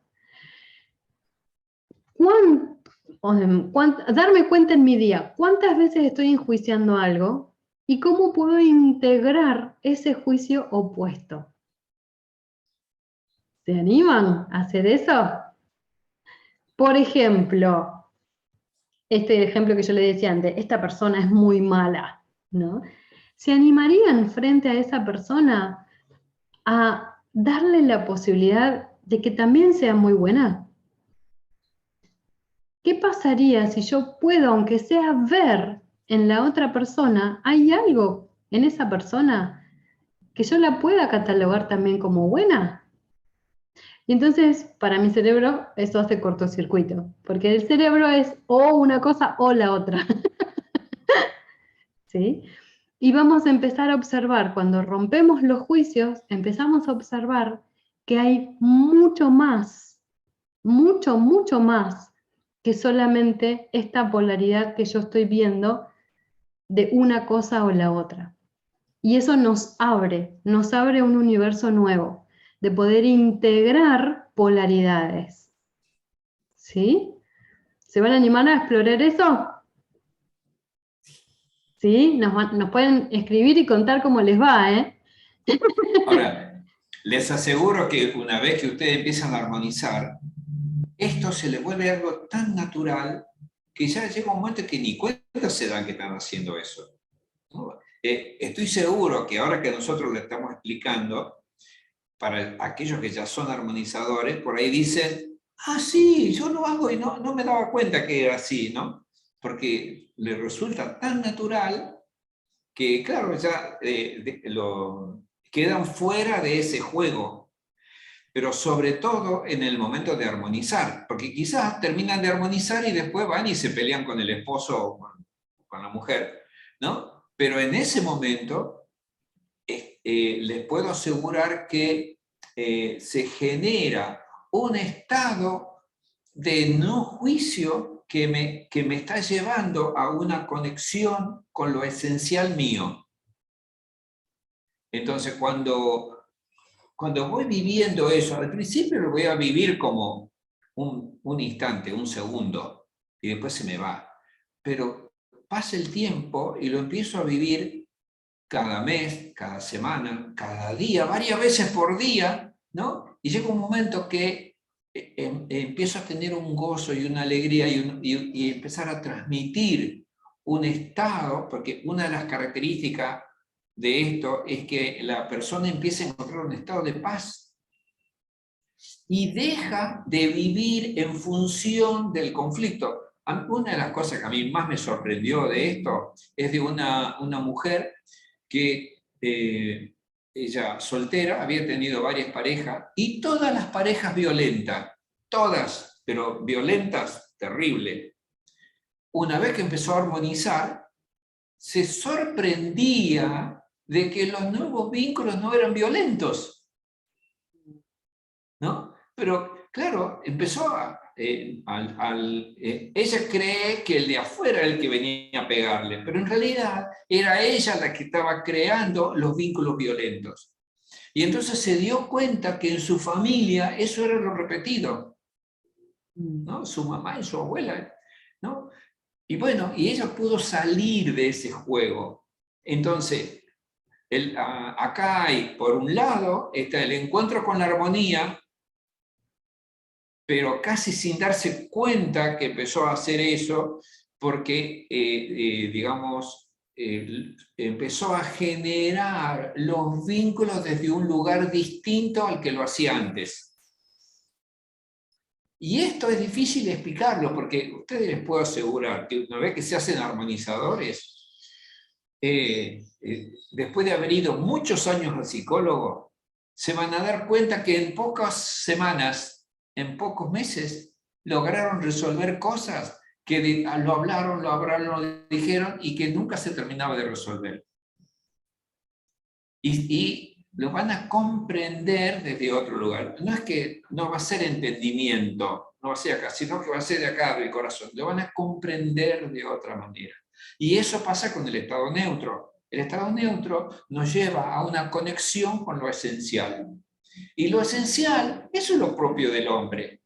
darme cuenta en mi día, cuántas veces estoy enjuiciando algo y cómo puedo integrar ese juicio opuesto. ¿Se animan a hacer eso? Por ejemplo, este ejemplo que yo le decía antes, esta persona es muy mala, ¿no? ¿Se animarían frente a esa persona a darle la posibilidad de que también sea muy buena? ¿Qué pasaría si yo puedo, aunque sea ver en la otra persona, hay algo en esa persona que yo la pueda catalogar también como buena? Y entonces, para mi cerebro, eso hace cortocircuito, porque el cerebro es o una cosa o la otra. ¿Sí? Y vamos a empezar a observar, cuando rompemos los juicios, empezamos a observar que hay mucho más, mucho más que solamente esta polaridad que yo estoy viendo de una cosa o la otra. Y eso nos abre un universo nuevo, de poder integrar polaridades. ¿Sí? ¿Se van a animar a explorar eso? ¿Sí? Nos pueden escribir y contar cómo les va, ¿eh? Ahora, les aseguro que una vez que ustedes empiezan a armonizar, esto se les vuelve algo tan natural que ya llega un momento que ni cuenta se dan que están haciendo eso, ¿no? Estoy seguro que ahora que nosotros le estamos explicando, para aquellos que ya son armonizadores, por ahí dicen, ah, sí, yo lo hago y no me daba cuenta que era así, ¿no? Porque les resulta tan natural que, claro, ya quedan fuera de ese juego, pero sobre todo en el momento de armonizar, porque quizás terminan de armonizar y después van y se pelean con el esposo o con la mujer, ¿no? Pero en ese momento les puedo asegurar que se genera un estado de no juicio que me está llevando a una conexión con lo esencial mío. Entonces, cuando voy viviendo eso, al principio lo voy a vivir como un instante, un segundo, y después se me va. Pero pasa el tiempo y lo empiezo a vivir cada mes, cada semana, cada día, varias veces por día, ¿no? Y llega un momento que empiezo a tener un gozo y una alegría y empezar a transmitir un estado, porque una de las características de esto es que la persona empieza a encontrar un estado de paz y deja de vivir en función del conflicto. Una de las cosas que a mí más me sorprendió de esto es de una mujer que ella soltera, había tenido varias parejas, y todas las parejas violentas, todas, pero violentas, terrible. Una vez que empezó a armonizar, se sorprendía de que los nuevos vínculos no eran violentos, ¿no? Pero claro, empezó ella cree que el de afuera era el que venía a pegarle, pero en realidad era ella la que estaba creando los vínculos violentos. Y entonces se dio cuenta que en su familia eso era lo repetido, ¿no? Su mamá y su abuela, ¿no? Y bueno, y ella pudo salir de ese juego. Entonces, acá hay, por un lado, está el encuentro con la armonía, pero casi sin darse cuenta que empezó a hacer eso, porque, digamos, empezó a generar los vínculos desde un lugar distinto al que lo hacía antes. Y esto es difícil de explicarlo, porque ustedes les puedo asegurar que una vez que se hacen armonizadores, después de haber ido muchos años al psicólogo, se van a dar cuenta que en pocas semanas, en pocos meses, lograron resolver cosas que lo hablaron, lo dijeron y que nunca se terminaba de resolver. Y lo van a comprender desde otro lugar. No es que no va a ser entendimiento, no va a ser acá, sino que va a ser de acá, del corazón. Lo van a comprender de otra manera. Y eso pasa con el estado neutro. El estado neutro nos lleva a una conexión con lo esencial. Y lo esencial, eso es lo propio del hombre,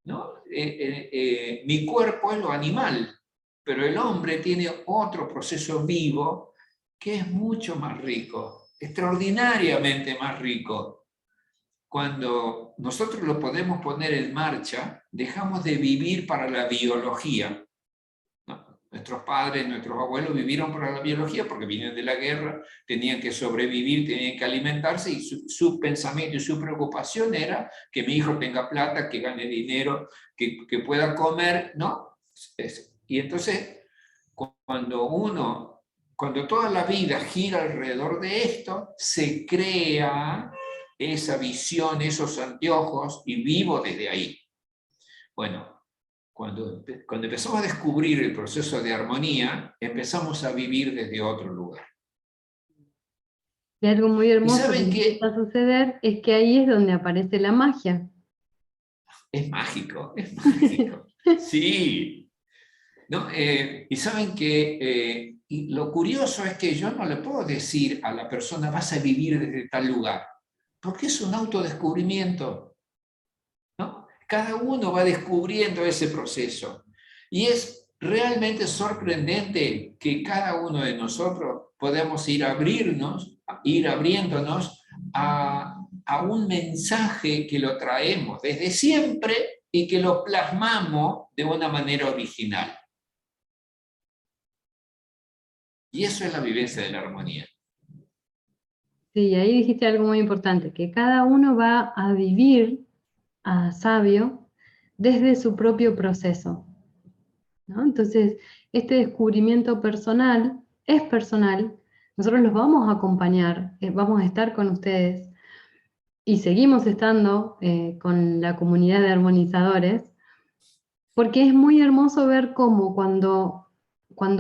¿no? Mi cuerpo es lo animal, pero el hombre tiene otro proceso vivo que es mucho más rico, extraordinariamente más rico. cuando nosotros lo podemos poner en marcha, dejamos de vivir para la biología. ¿No? Nuestros padres, nuestros abuelos vivieron para la biología porque vinieron de la guerra, tenían que sobrevivir, tenían que alimentarse, y su pensamiento y su preocupación era que mi hijo tenga plata, que gane dinero, que pueda comer, ¿no? Y entonces, cuando toda la vida gira alrededor de esto, se crea esa visión, esos anteojos, y vivo desde ahí. Bueno, cuando empezamos a descubrir el proceso de armonía, empezamos a vivir desde otro lugar. Y algo muy hermoso que ¿saben qué? empieza a suceder es que ahí es donde aparece la magia. Es mágico, es mágico. Sí. ¿No? Y saben que y lo curioso es que yo no le puedo decir a la persona vas a vivir desde tal lugar, porque es un autodescubrimiento, ¿no? Cada uno va descubriendo ese proceso. Y es realmente sorprendente que cada uno de nosotros podemos ir abriéndonos a un mensaje que lo traemos desde siempre y que lo plasmamos de una manera original. Y eso es la vivencia de la armonía. Sí, ahí dijiste algo muy importante, que cada uno va a vivir a sabio desde su propio proceso, ¿no? Entonces, este descubrimiento personal es personal, nosotros los vamos a acompañar, vamos a estar con ustedes, y seguimos estando con la comunidad de armonizadores, porque es muy hermoso ver cómo cuando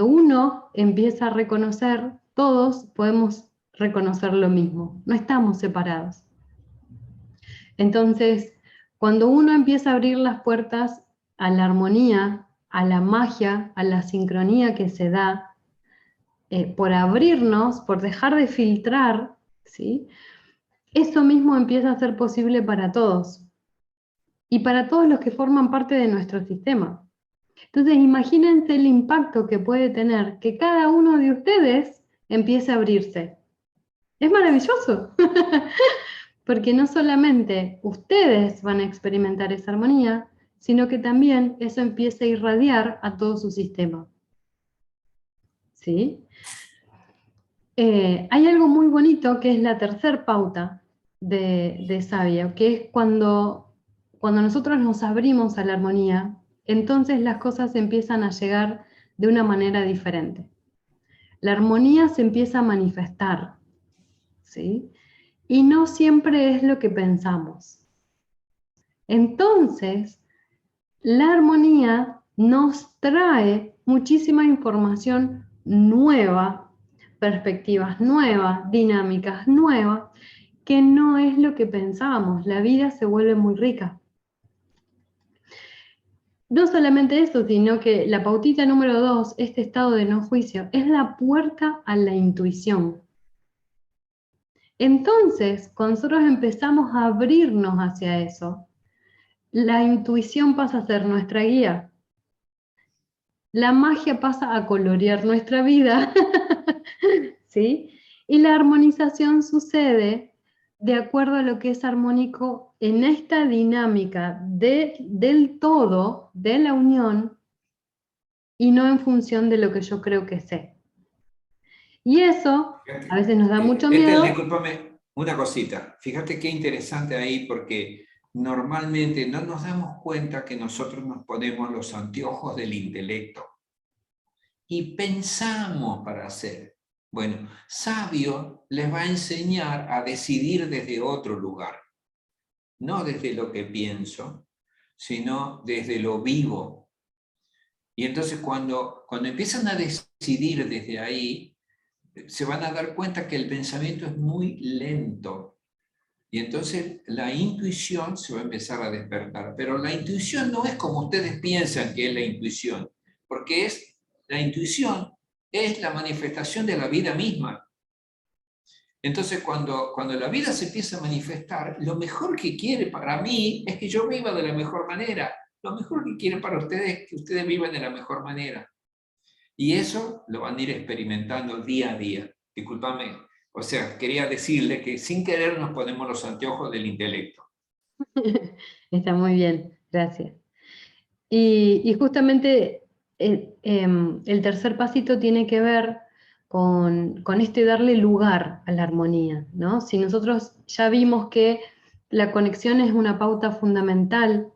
uno empieza a reconocer, todos podemos reconocer lo mismo, no estamos separados. Entonces, cuando uno empieza a abrir las puertas a la armonía, a la magia, a la sincronía que se da, por abrirnos, por dejar de filtrar, ¿sí? Eso mismo empieza a ser posible para todos. Y para todos los que forman parte de nuestro sistema. Entonces, imagínense el impacto que puede tener que cada uno de ustedes empiece a abrirse. Es maravilloso, porque no solamente ustedes van a experimentar esa armonía, sino que también eso empieza a irradiar a todo su sistema. ¿Sí? Hay algo muy bonito que es la tercer pauta de Sabia, que es cuando nosotros nos abrimos a la armonía, entonces las cosas empiezan a llegar de una manera diferente. La armonía se empieza a manifestar, ¿sí? Y no siempre es lo que pensamos. Entonces, la armonía nos trae muchísima información nueva, perspectivas nuevas, dinámicas nuevas, que no es lo que pensábamos. La vida se vuelve muy rica. No solamente eso, sino que la pautita número 2, este estado de no juicio, es la puerta a la intuición. Entonces, cuando nosotros empezamos a abrirnos hacia eso, la intuición pasa a ser nuestra guía. La magia pasa a colorear nuestra vida, ¿sí? Y la armonización sucede de acuerdo a lo que es armónico en esta dinámica del todo, de la unión, y no en función de lo que yo creo que sé. Y eso a veces nos da mucho miedo. Discúlpame una cosita. Fíjate qué interesante ahí, porque normalmente no nos damos cuenta que nosotros nos ponemos los anteojos del intelecto y pensamos para hacer. Bueno, sabio les va a enseñar a decidir desde otro lugar, no desde lo que pienso, sino desde lo vivo. Y entonces cuando empiezan a decidir desde ahí, se van a dar cuenta que el pensamiento es muy lento. Y entonces la intuición se va a empezar a despertar. Pero la intuición no es como ustedes piensan que es la intuición, porque la intuición es la manifestación de la vida misma. Entonces cuando la vida se empieza a manifestar, lo mejor que quiere para mí es que yo viva de la mejor manera. Lo mejor que quiere para ustedes es que ustedes vivan de la mejor manera. Y eso lo van a ir experimentando día a día. Discúlpame, O sea, quería decirle que sin querer nos ponemos los anteojos del intelecto. Está muy bien, gracias. Y justamente el tercer pasito tiene que ver con este darle lugar a la armonía, ¿no? Si nosotros ya vimos que la conexión es una pauta fundamental,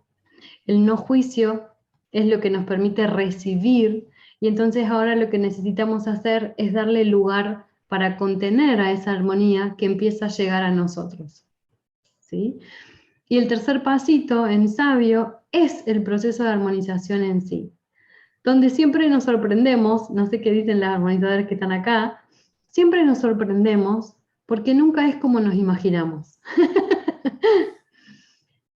el no juicio es lo que nos permite recibir, y entonces ahora lo que necesitamos hacer es darle lugar para contener a esa armonía que empieza a llegar a nosotros, ¿sí? Y el tercer pasito en sabio es el proceso de armonización en sí, donde siempre nos sorprendemos, no sé qué dicen las armonizadores que están acá, siempre nos sorprendemos porque nunca es como nos imaginamos.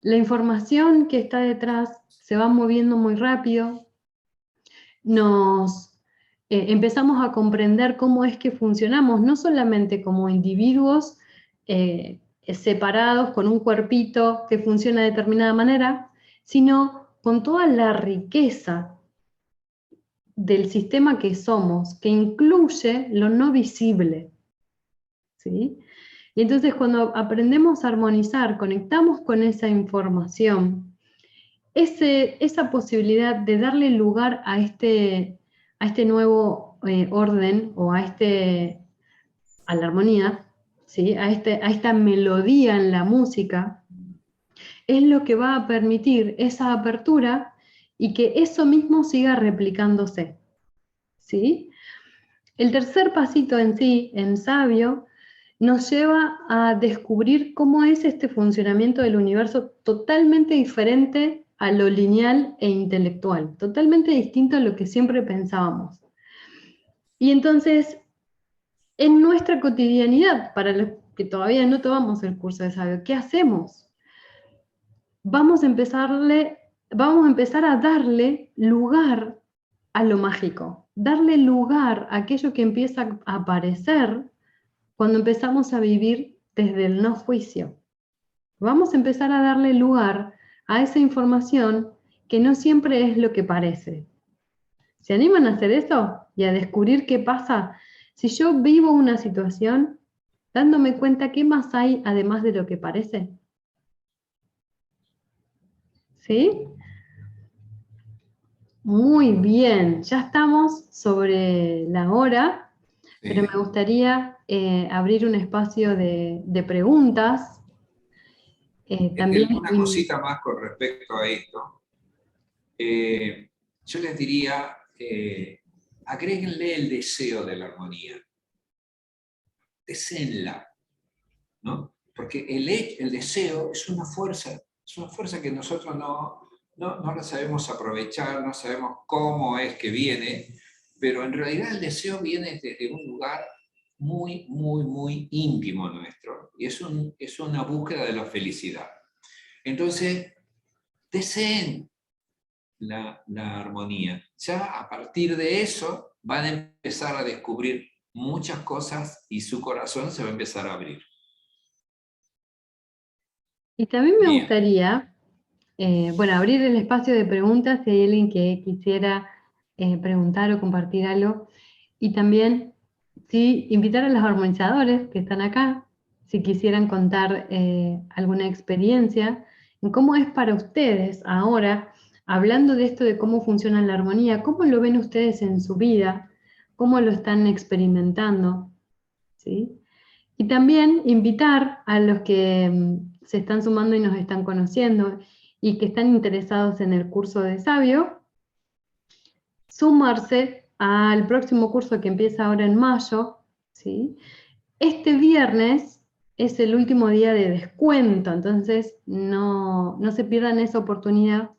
La información que está detrás se va moviendo muy rápido, nos empezamos a comprender cómo es que funcionamos, no solamente como individuos separados con un cuerpito que funciona de determinada manera, sino con toda la riqueza del sistema que somos, que incluye lo no visible, ¿sí? Y entonces cuando aprendemos a armonizar, conectamos con esa información, esa posibilidad de darle lugar a este nuevo orden o a la armonía, ¿sí? a esta melodía en la música, es lo que va a permitir esa apertura y que eso mismo siga replicándose, ¿sí? El tercer pasito en sí, en sabio, nos lleva a descubrir cómo es este funcionamiento del universo totalmente diferente a lo lineal e intelectual, totalmente distinto a lo que siempre pensábamos. Y entonces, en nuestra cotidianidad, para los que todavía no tomamos el curso de sabio, ¿qué hacemos? Vamos a empezar a darle lugar a lo mágico, darle lugar a aquello que empieza a aparecer cuando empezamos a vivir desde el no juicio. Vamos a empezar a darle lugar a esa información que no siempre es lo que parece. ¿Se animan a hacer eso? Y a descubrir qué pasa si yo vivo una situación dándome cuenta qué más hay además de lo que parece. ¿Sí? Muy bien, ya estamos sobre la hora, pero me gustaría abrir un espacio de preguntas. También Una cosita más con respecto a esto. Yo les diría, agréguenle el deseo de la armonía. Deseenla, ¿no? Porque el deseo es una fuerza que nosotros no la sabemos aprovechar, no sabemos cómo es que viene, pero en realidad el deseo viene desde un lugar muy, muy, muy íntimo nuestro, y es una búsqueda de la felicidad. Entonces, deseen la armonía. Ya a partir de eso van a empezar a descubrir muchas cosas y su corazón se va a empezar a abrir. Y también me Bien. gustaría, abrir el espacio de preguntas si hay alguien que quisiera preguntar o compartir algo. Y también, sí, invitar a los armonizadores que están acá, si quisieran contar alguna experiencia, en cómo es para ustedes ahora, hablando de esto de cómo funciona la armonía, cómo lo ven ustedes en su vida, cómo lo están experimentando, ¿sí? Y también invitar a los que se están sumando y nos están conociendo y que están interesados en el curso de sabio, sumarse al próximo curso que empieza ahora en mayo, ¿sí? Este viernes es el último día de descuento, entonces no se pierdan esa oportunidad.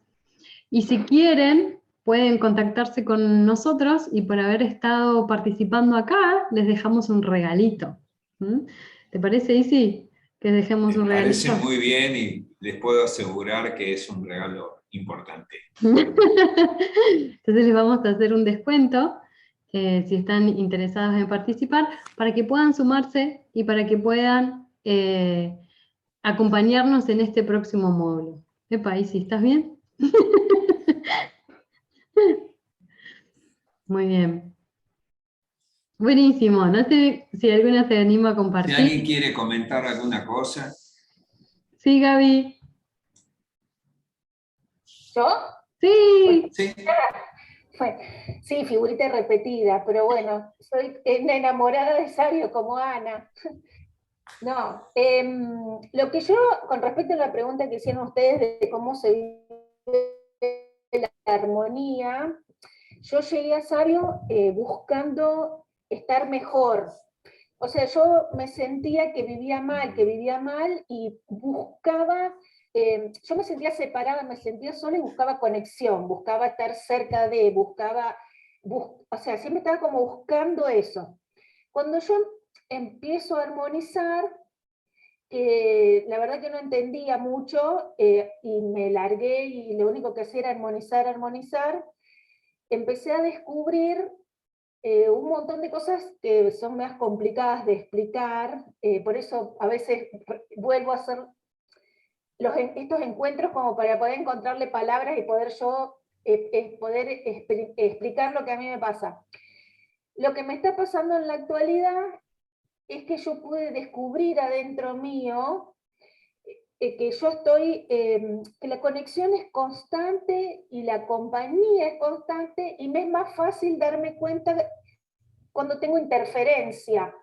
Y si quieren, pueden contactarse con nosotros y por haber estado participando acá, les dejamos un regalito. ¿Mm? ¿Te parece, Isi, que dejemos un Me regalito? parece muy bien y les puedo asegurar que es un regalo importante. Entonces les vamos a hacer un descuento, si están interesados en participar, para que puedan sumarse y para que puedan acompañarnos en este próximo módulo. Epa, Isi, ¿estás bien? Muy bien. Buenísimo, no sé si alguna se anima a Si compartir. alguien quiere comentar alguna cosa. Sí, Gaby. ¿Yo? Sí. Sí. Bueno, sí, figurita repetida, pero bueno, soy una enamorada de Sabio como Ana. No, lo que yo, con respecto a la pregunta que hicieron ustedes de cómo se vive la armonía, yo llegué a Sabio buscando estar mejor. O sea, yo me sentía que vivía mal y buscaba, yo me sentía separada, me sentía sola y buscaba conexión, buscaba estar cerca de, o sea, siempre estaba como buscando eso. Cuando yo empiezo a armonizar, que la verdad que no entendía mucho y me largué y lo único que hacía era armonizar, armonizar, empecé a descubrir un montón de cosas que son más complicadas de explicar, por eso a veces vuelvo a hacer estos encuentros como para poder encontrarle palabras y poder yo explicar lo que a mí me pasa. Lo que me está pasando en la actualidad es que yo pude descubrir adentro mío que yo estoy, que la conexión es constante y la compañía es constante y me es más fácil darme cuenta cuando tengo interferencia.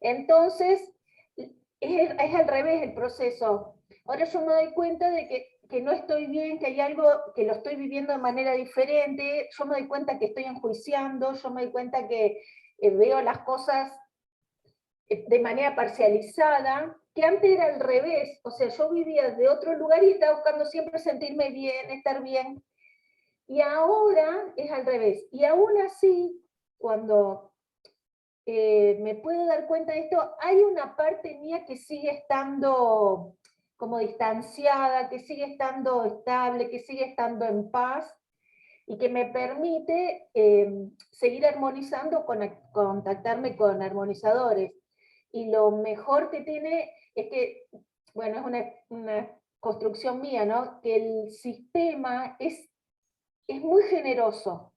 Entonces, es al revés el proceso. Ahora yo me doy cuenta de que no estoy bien, que hay algo que lo estoy viviendo de manera diferente, yo me doy cuenta que estoy enjuiciando, yo me doy cuenta que veo las cosas de manera parcializada, que antes era al revés, o sea, yo vivía de otro lugar y estaba buscando siempre sentirme bien, estar bien, y ahora es al revés. Y aún así, cuando me puedo dar cuenta de esto, hay una parte mía que sigue estando como distanciada, que sigue estando estable, que sigue estando en paz, y que me permite seguir armonizando, contactarme con armonizadores. Y lo mejor que tiene es que, bueno, es una construcción mía, ¿no? Que el sistema es muy generoso,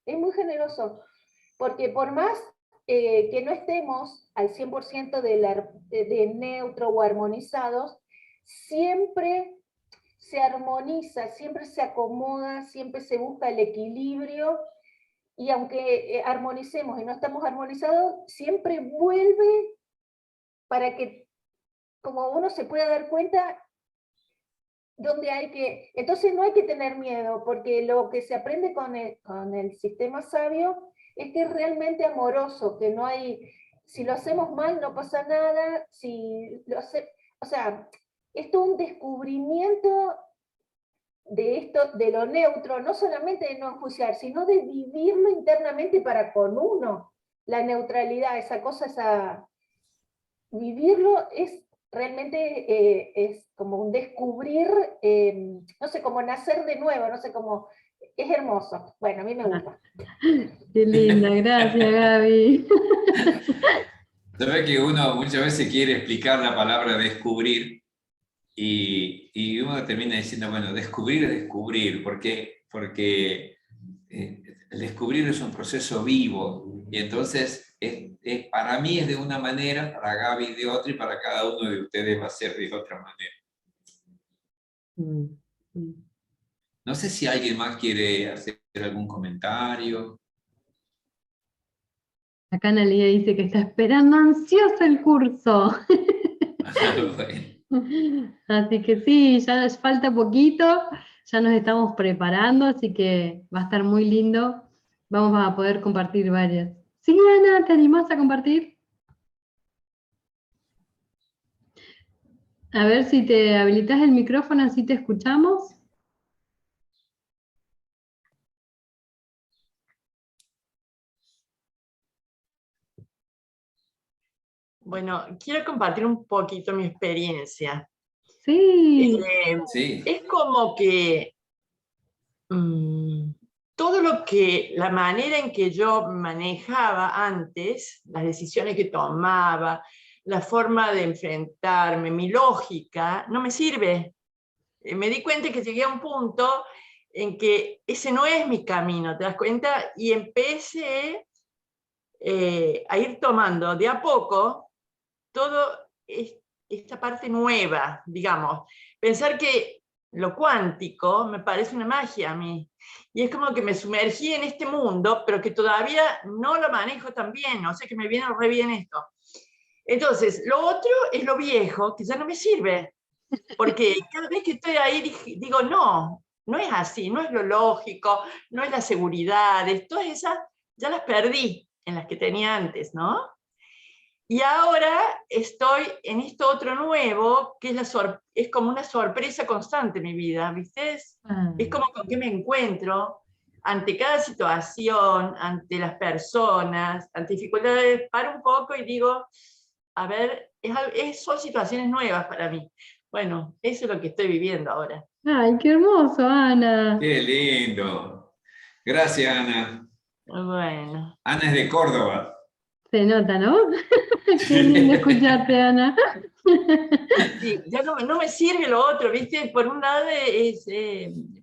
porque por más que no estemos al 100% de neutro o armonizados, siempre se armoniza, siempre se acomoda, siempre se busca el equilibrio, y aunque armonicemos y no estamos armonizados, siempre vuelve para que, como uno se pueda dar cuenta, donde hay que... Entonces no hay que tener miedo, porque lo que se aprende con el sistema sabio es que es realmente amoroso, que no hay... Si lo hacemos mal no pasa nada, o sea, es todo un descubrimiento de esto, de lo neutro, no solamente de no enjuiciar, sino de vivirlo internamente para con uno. La neutralidad, esa cosa, vivirlo es realmente es como un descubrir, no sé, como nacer de nuevo, no sé, como, es hermoso. Bueno, a mí me gusta. Qué linda, gracias Gaby. Sabes que uno muchas veces quiere explicar la palabra descubrir y uno termina diciendo, bueno, descubrir, porque el descubrir es un proceso vivo, y entonces para mí es de una manera, para Gaby de otra, y para cada uno de ustedes va a ser de otra manera. No sé si alguien más quiere hacer algún comentario. Acá Analia dice que está esperando ansiosa el curso. Bueno. Así que sí, ya nos falta poquito, ya nos estamos preparando, así que va a estar muy lindo. Vamos a poder compartir varias. Sí, Ana, ¿te animás a compartir? A ver si te habilitas el micrófono, así te escuchamos. Bueno, quiero compartir un poquito mi experiencia. Sí. Sí. Es como que todo la manera en que yo manejaba antes, las decisiones que tomaba, la forma de enfrentarme, mi lógica, no me sirve. Me di cuenta que llegué a un punto en que ese no es mi camino, ¿te das cuenta? Y empecé a ir tomando de a poco todo esta parte nueva, digamos. Pensar que lo cuántico me parece una magia a mí. Y es como que me sumergí en este mundo, pero que todavía no lo manejo tan bien, o sea que me viene re bien esto. Entonces, lo otro es lo viejo, que ya no me sirve, porque cada vez que estoy ahí digo, no, no es así, no es lo lógico, no es la seguridad, todas esas ya las perdí en las que tenía antes, ¿no? Y ahora estoy en esto otro nuevo, que es como una sorpresa constante en mi vida, ¿viste? Es como con qué me encuentro ante cada situación, ante las personas, ante dificultades, paro un poco y digo, a ver, son situaciones nuevas para mí. Bueno, eso es lo que estoy viviendo ahora. Ay, qué hermoso, Ana. Qué lindo. Gracias, Ana. Bueno. Ana es de Córdoba. Se nota, ¿no? Qué lindo escucharte, Ana. Sí, ya no me sirve lo otro, ¿viste? Por un lado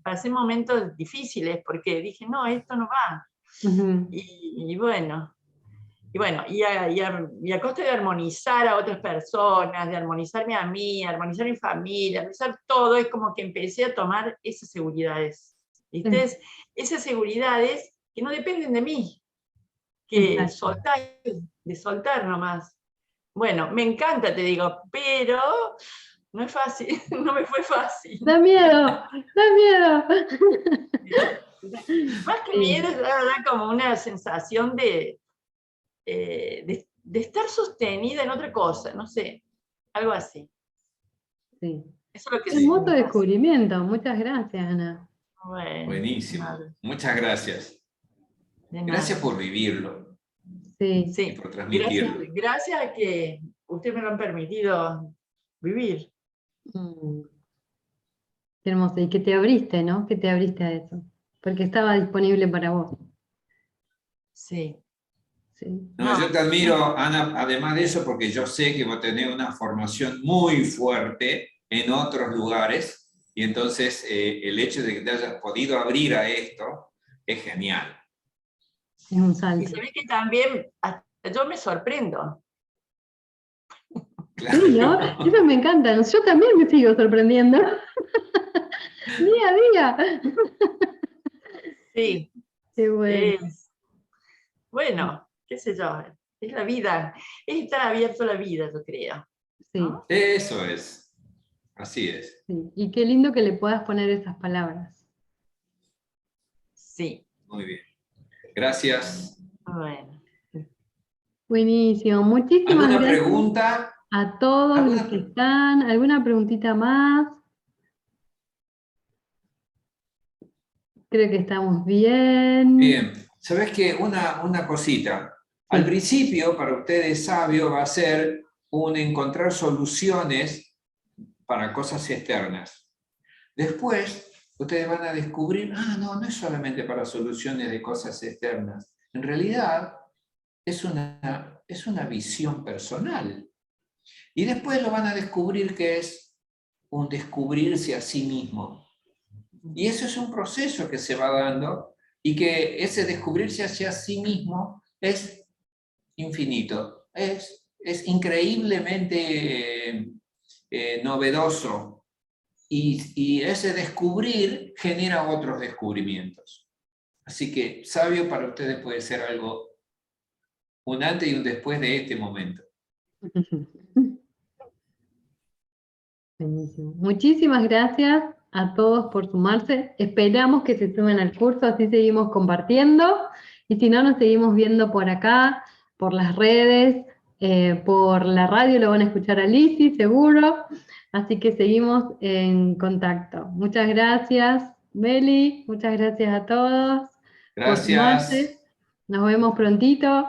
pasé momentos difíciles porque dije, no, esto no va. Ujú. Y bueno, y a costa de armonizar a otras personas, de armonizarme a mí, armonizar mi familia, armonizar todo, es como que empecé a tomar esas seguridades, ¿viste? Sí. Esas seguridades que no dependen de mí, que Exacto. de soltar nomás. Bueno, me encanta, te digo, pero no es fácil, no me fue fácil. Da miedo, da miedo. Más que Sí, miedo, da como una sensación de estar sostenida en otra cosa, no sé, algo así. sí. Eso es lo que Qué hermoso me pasa. descubrimiento. Muchas gracias, Ana. Bueno, Buenísimo. Muchas gracias. de nada. Gracias por vivirlo Sí. y Sí, por transmitirlo. gracias a que ustedes me lo han permitido vivir. Mm. Qué hermoso. Y que te abriste, ¿no? Que te abriste a eso. Porque estaba disponible para vos. Sí. Sí. No, yo te admiro, Ana, además de eso, porque yo sé que vos tenés una formación muy fuerte en otros lugares, y entonces el hecho de que te hayas podido abrir a esto es genial. Es un Y salto. se ve que también hasta yo me sorprendo. Claro. Sí, ¿no? Eso me encanta. Yo también me sigo sorprendiendo. Día a día. Sí, Qué bueno. bueno, qué sé yo, es la vida, es estar abierto a la vida, yo creo. Sí, ¿No? Eso es. Así es. sí. Y qué lindo que le puedas poner esas palabras. Sí, Muy bien. Gracias. bueno. Buenísimo. Muchísimas ¿Alguna gracias pregunta? a todos los que están. ¿Alguna preguntita más? Creo que estamos bien. Bien. ¿Sabés qué? Una cosita. Al Sí. principio, para ustedes, sabio va a ser un encontrar soluciones para cosas externas. Después, ustedes van a descubrir, no es solamente para soluciones de cosas externas. En realidad, es una visión personal. Y después lo van a descubrir que es un descubrirse a sí mismo. Y eso es un proceso que se va dando y que ese descubrirse hacia sí mismo es infinito, es increíblemente novedoso y ese descubrir genera otros descubrimientos. Así que sabio para ustedes puede ser algo, un antes y un después de este momento. Buenísimo. Muchísimas gracias a todos por sumarse. Esperamos que se sumen al curso, así seguimos compartiendo. Y si no, nos seguimos viendo por acá, por las redes, por la radio, lo van a escuchar a Lizzy, seguro. Así que seguimos en contacto. Muchas gracias, Meli. Muchas gracias a todos por Gracias. sumarse. Nos vemos prontito.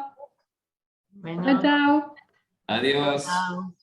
Bueno, Chao, chao. Adiós. chao.